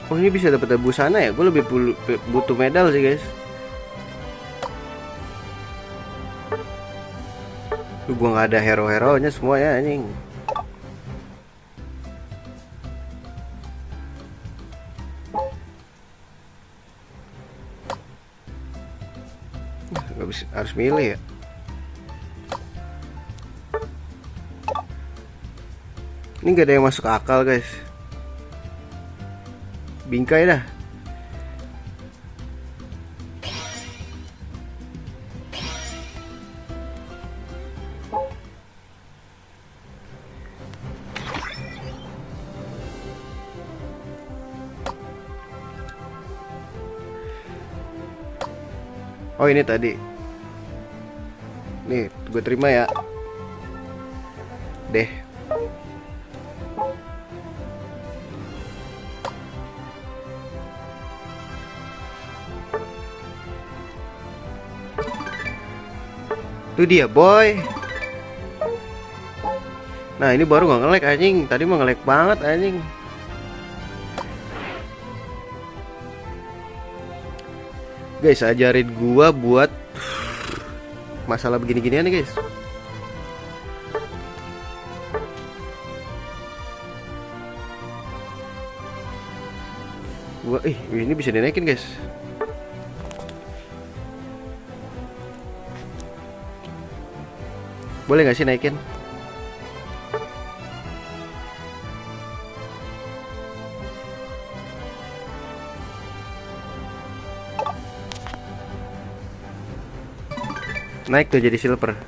Speaker 1: Oh ini bisa dapat busana ya? Gue lebih butuh medal sih guys. Gue nggak ada hero-heronya semua ya anjing. Gak bisa, harus milih ya. Ini gak ada yang masuk akal guys. Bingkai dah. Oh ini tadi. Nih gue terima ya. Deh. Itu dia boy. Nah ini baru gak nge-lag anjing. Tadi mah nge-lag banget anjing. Guys ajarin gua buat masalah begini-ginian nih guys. Gua ini bisa dinaikin guys. Boleh gak sih naikin? Naik tuh jadi silver.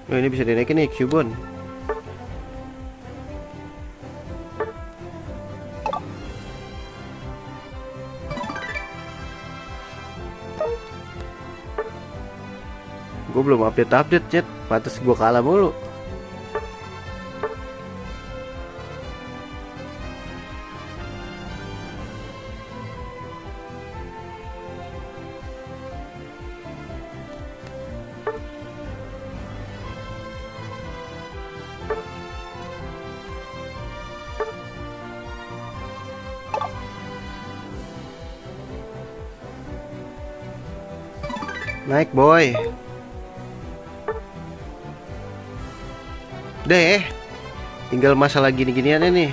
Speaker 1: Oh ini bisa dinaikin nih Cubone. Gue belum update chat, pantas gue kalah mulu. Naik boy. Deh, tinggal masalah gini-giniannya nih.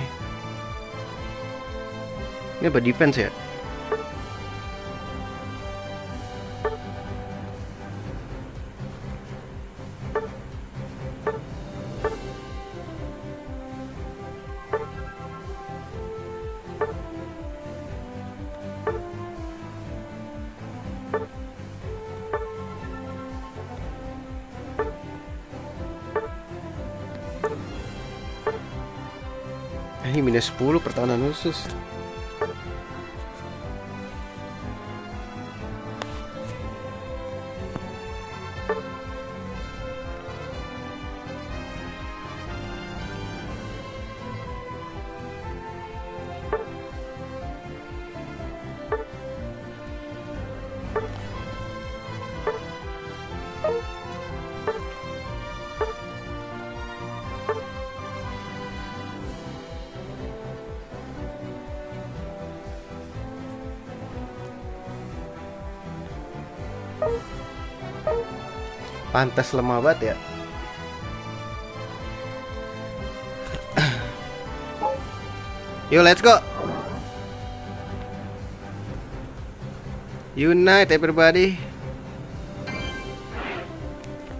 Speaker 1: Ini apa defense ya? Ini minus 10 pertahanan khusus. Pantas lemah banget ya. Yuk let's go. Unite everybody.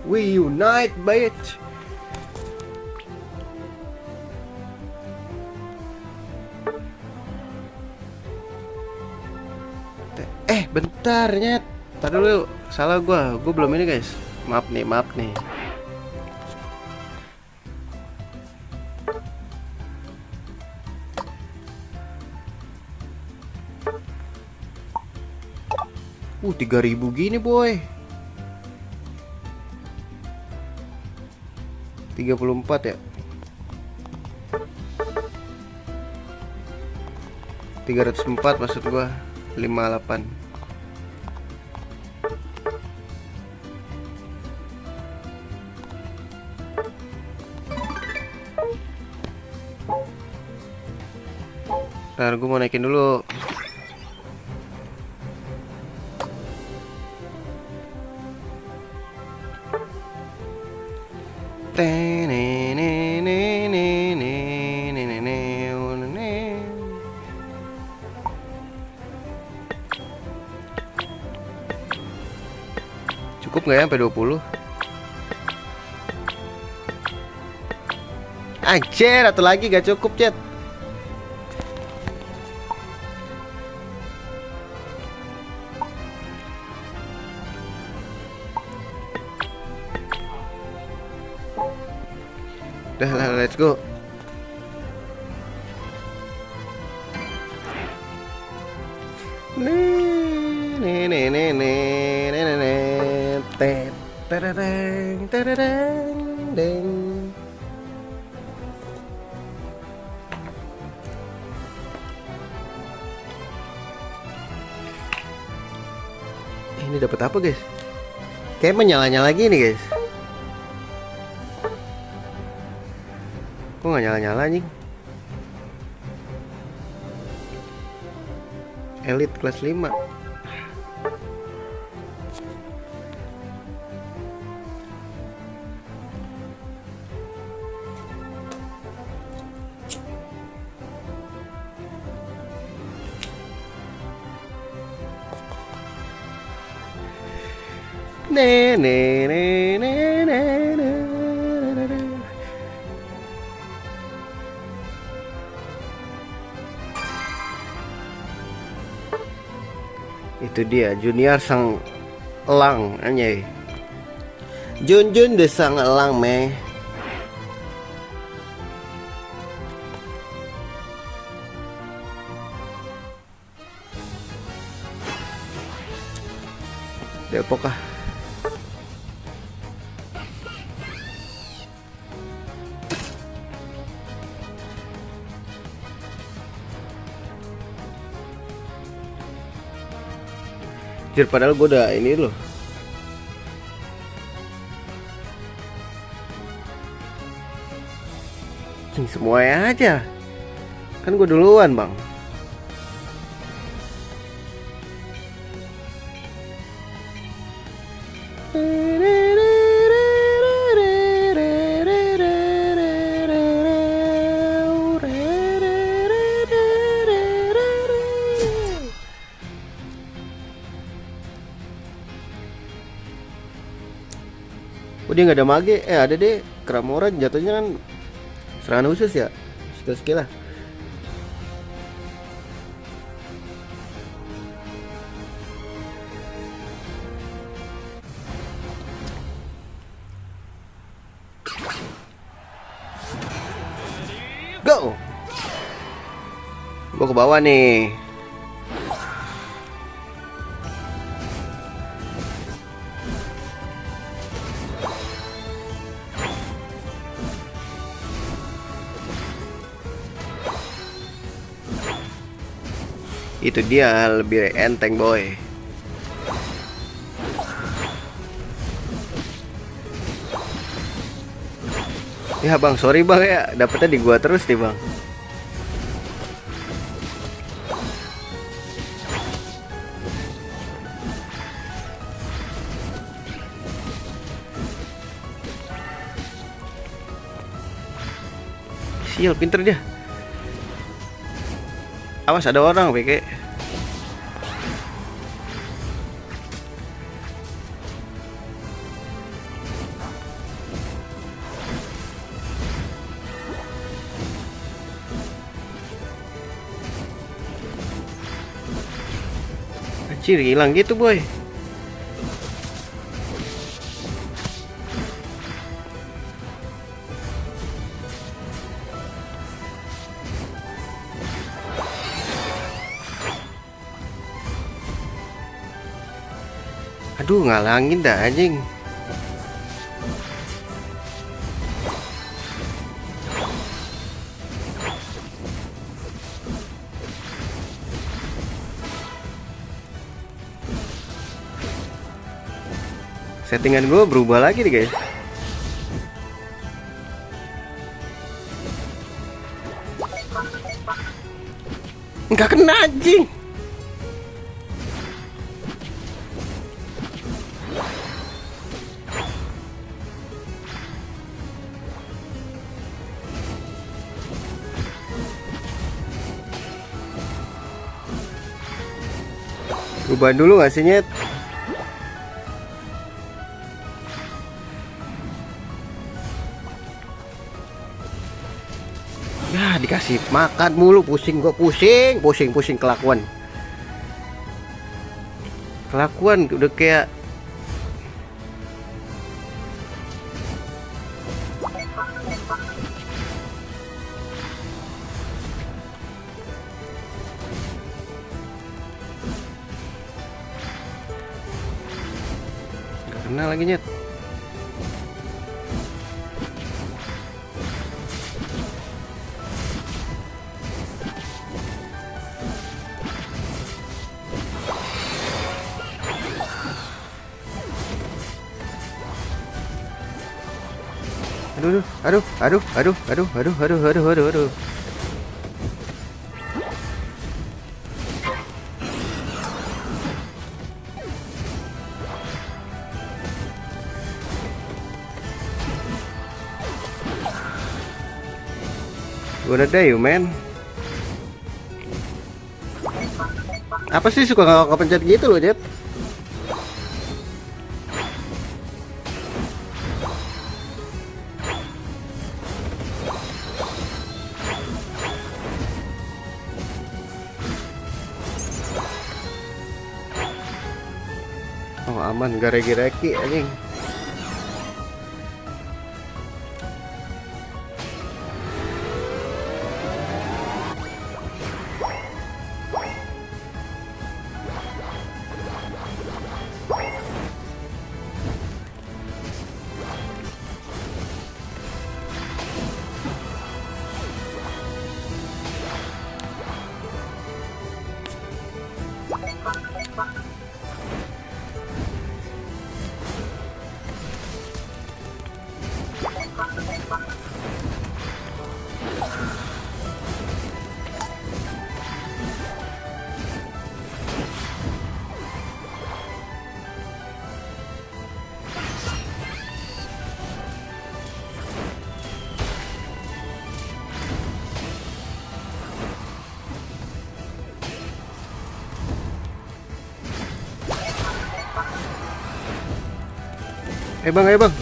Speaker 1: We unite bitch. Bentar nyet. Tadi dulu, salah gue belum ini guys. Maaf nih. 3.000 gini boy. 34 ya. 304 maksud gua. 58. Ntar gue mau naikin dulu. Cukup nggak ya sampai 20? Anjir, atau lagi gak cukup, Cet. Udah lah, let's go. Ini dapat apa, guys? Kayak menyala-nyala gini, guys. Kok nggak nyala-nyala anjing? Elite kelas 5. Ne ne ne ne ne ne. Itu dia junior sang elang anjay. Jun de sang elang meh. Depok ah. Jir, padahal gue udah ini loh. Semuanya aja. Kan gue duluan bang. Oh, dia nggak ada mage, ada deh Kramoran jatuhnya kan serangan khusus ya, skill lah. Go, gua ke bawah nih. Itu dia lebih enteng boy. Ya bang, sorry bang ya, dapetnya di gua terus nih bang. Sial, pinter dia. Awas ada orang PK. Anjir, hilang gitu boy. Aduh, ngalangin dah anjing. Settingan gue berubah lagi nih guys. Nggak kena anjing. Ubah dulu nggak sih Nyet? Ya dikasih makan mulu, pusing gua, pusing kelakuan udah kayak nggak kena lagi Nyet. Aduh. Gua ada you man. Apa sih suka nggak kepencet gitu loh Jet? Oh aman, gak regi-regi anjing. Ayo bang.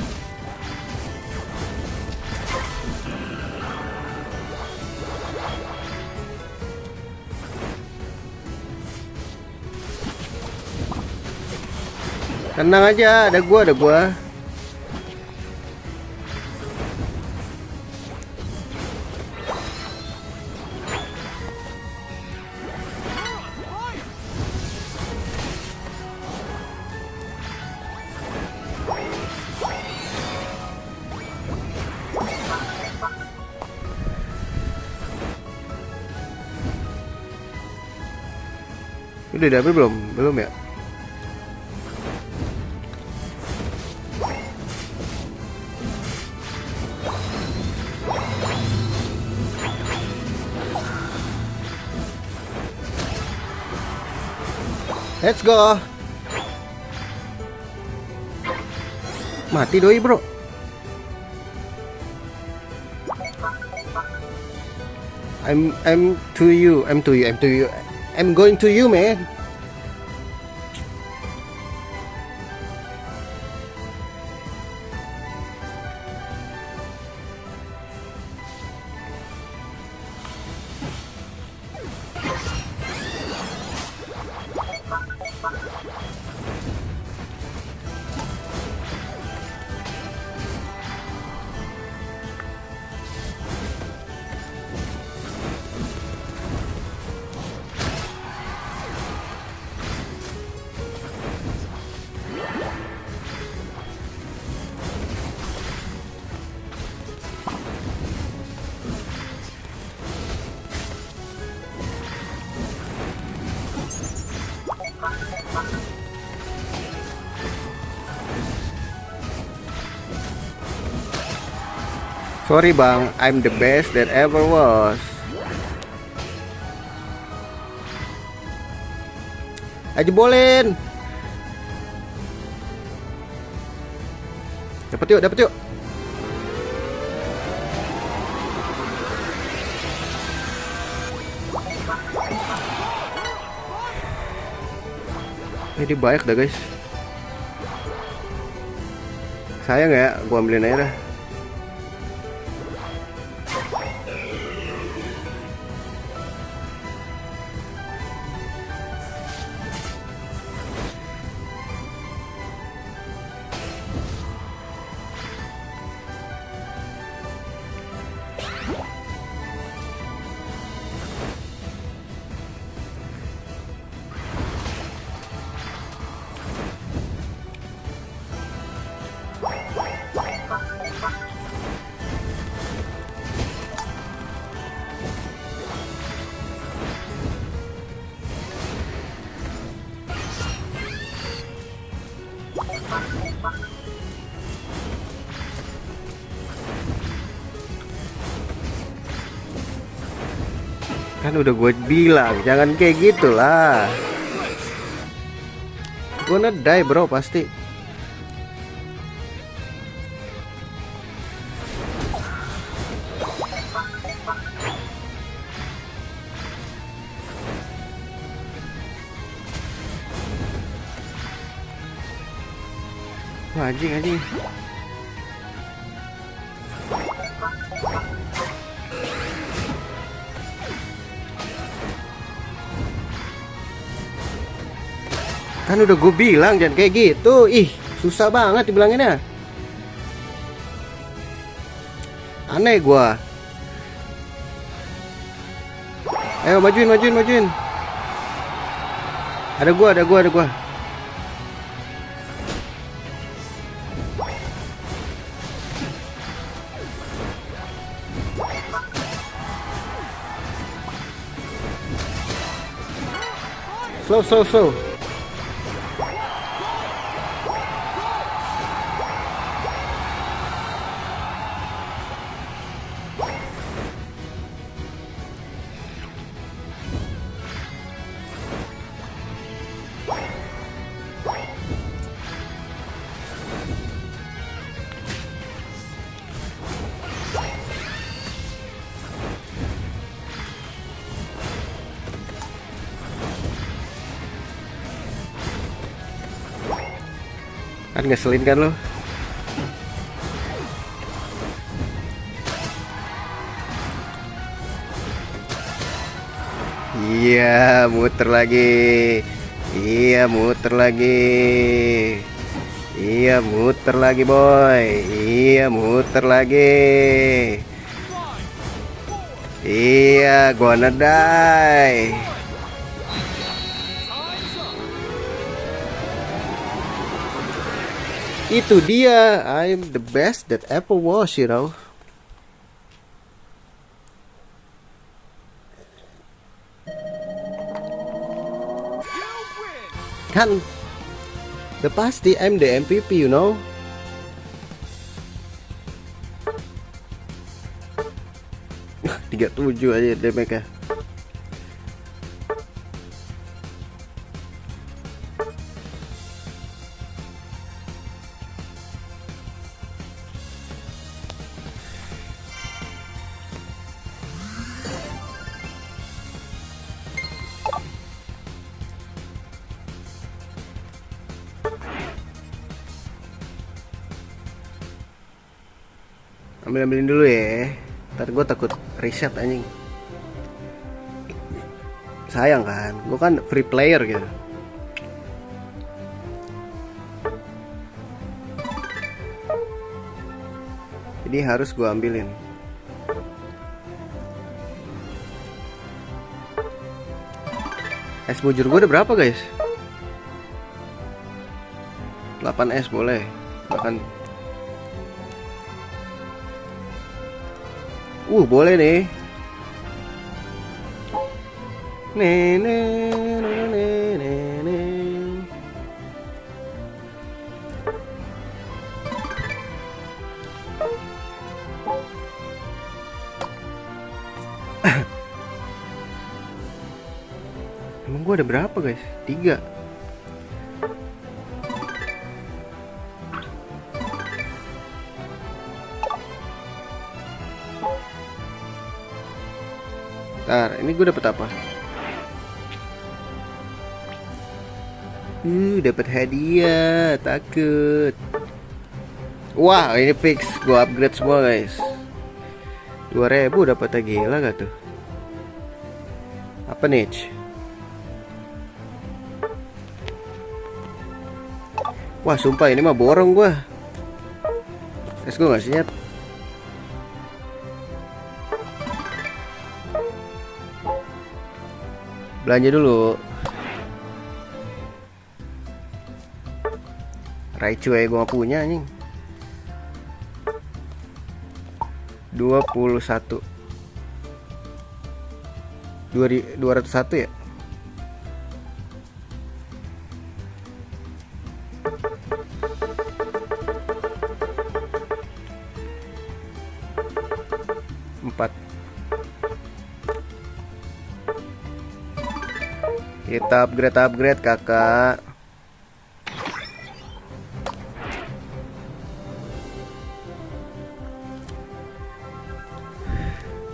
Speaker 1: Tenang aja, ada gua. Udah dapet belum? Belum ya? Let's go. Mati doi bro. I'm to you. I'm going to you man. Sorry bang, I'm the best that ever was. Aja boleh. Dapat yuk, dapat yuk. Ini banyak dah guys. Sayang ya, gua ambilin aja dah. Kan udah gue bilang jangan kayak gitulah. Gue die bro pasti. Wah anjing anjing. Kan udah gue bilang jangan kayak gitu. Ih, susah banget dibilanginnya. Aneh gua. Ayo majuin, majuin, majuin. Ada gua, ada gua, ada gua. Slow, slow, slow. Kan ngeselin kan lo. Iya muter lagi. Iya muter lagi. Iya muter lagi boy. Iya muter lagi. Iya gonna die. Itu dia, I'm the best that ever was, you know. Kan, udah pasti I'm the MVP, you know. Tiga 37 aja damage-nya. Ambilin dulu ya. Ntar gue takut reset anjing. Sayang kan, gue kan free player gitu. Jadi harus gue ambilin. Es bujur gue udah berapa guys? 8 es boleh. Bahkan boleh nih. gue ada berapa guys? 3. Ntar, ini gue dapet apa? Dapat hadiah, takut. Wah, ini fix, gue upgrade semua guys. 2000 dapat gila gak tuh? Apa nih? Wah, sumpah ini mah borong gua. Let's go, ngasih nyet. Belanja dulu. Raichu ya gua gak punya anjing. 21 201 ya. Kita upgrade kakak.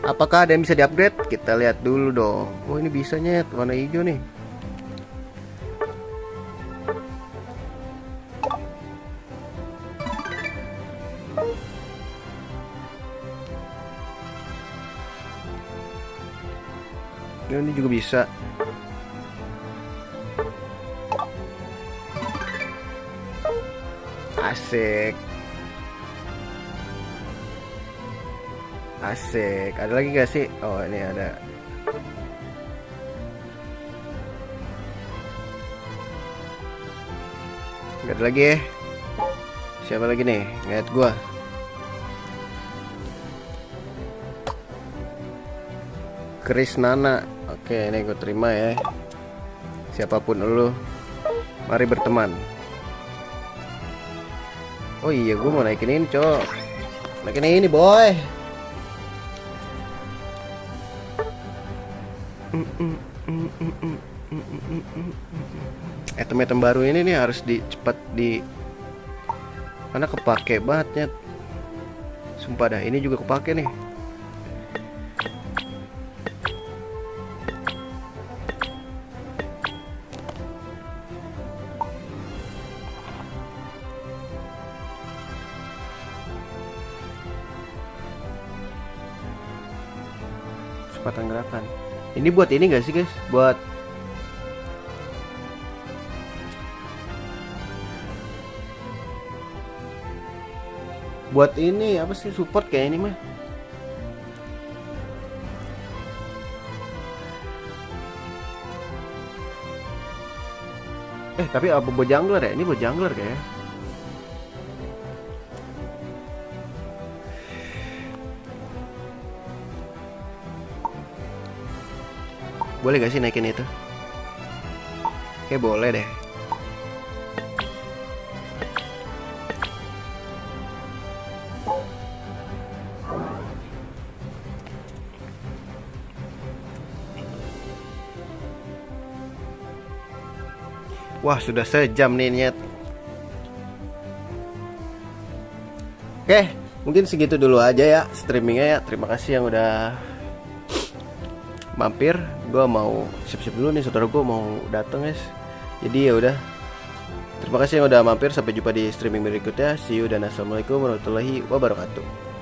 Speaker 1: Apakah ada yang bisa di-upgrade? Kita lihat dulu dong. Oh, ini bisanya warna hijau nih. Ini juga bisa. Asik. Asik. Ada lagi gak sih? Oh, ini ada. Gak ada lagi ya. Siapa lagi nih? Ngeliat gua. Krisnana. Oke, ini gue terima ya. Siapapun lu, mari berteman. Oh iya, gue mau naikin ini, cok. Naikin ini, boy. Item-item baru ini nih harus cepat karena kepake banget. Sumpah dah, ini juga kepake nih. Kecepatan gerakan. Ini buat ini gak sih guys? Buat ini apa sih, support kayak ini mah. Tapi apa buat jungler ya? Ini buat jungler kayak. Boleh gak sih naikin itu? Oke, boleh deh. Wah, sudah sejam nih nyet. Oke, mungkin segitu dulu aja ya streamingnya ya. Terima kasih yang udah mampir. Gue mau siap-siap dulu nih, saudara gue mau dateng guys. Jadi ya udah. Terima kasih yang udah mampir. Sampai jumpa di streaming berikutnya. See you dan assalamualaikum warahmatullahi wabarakatuh.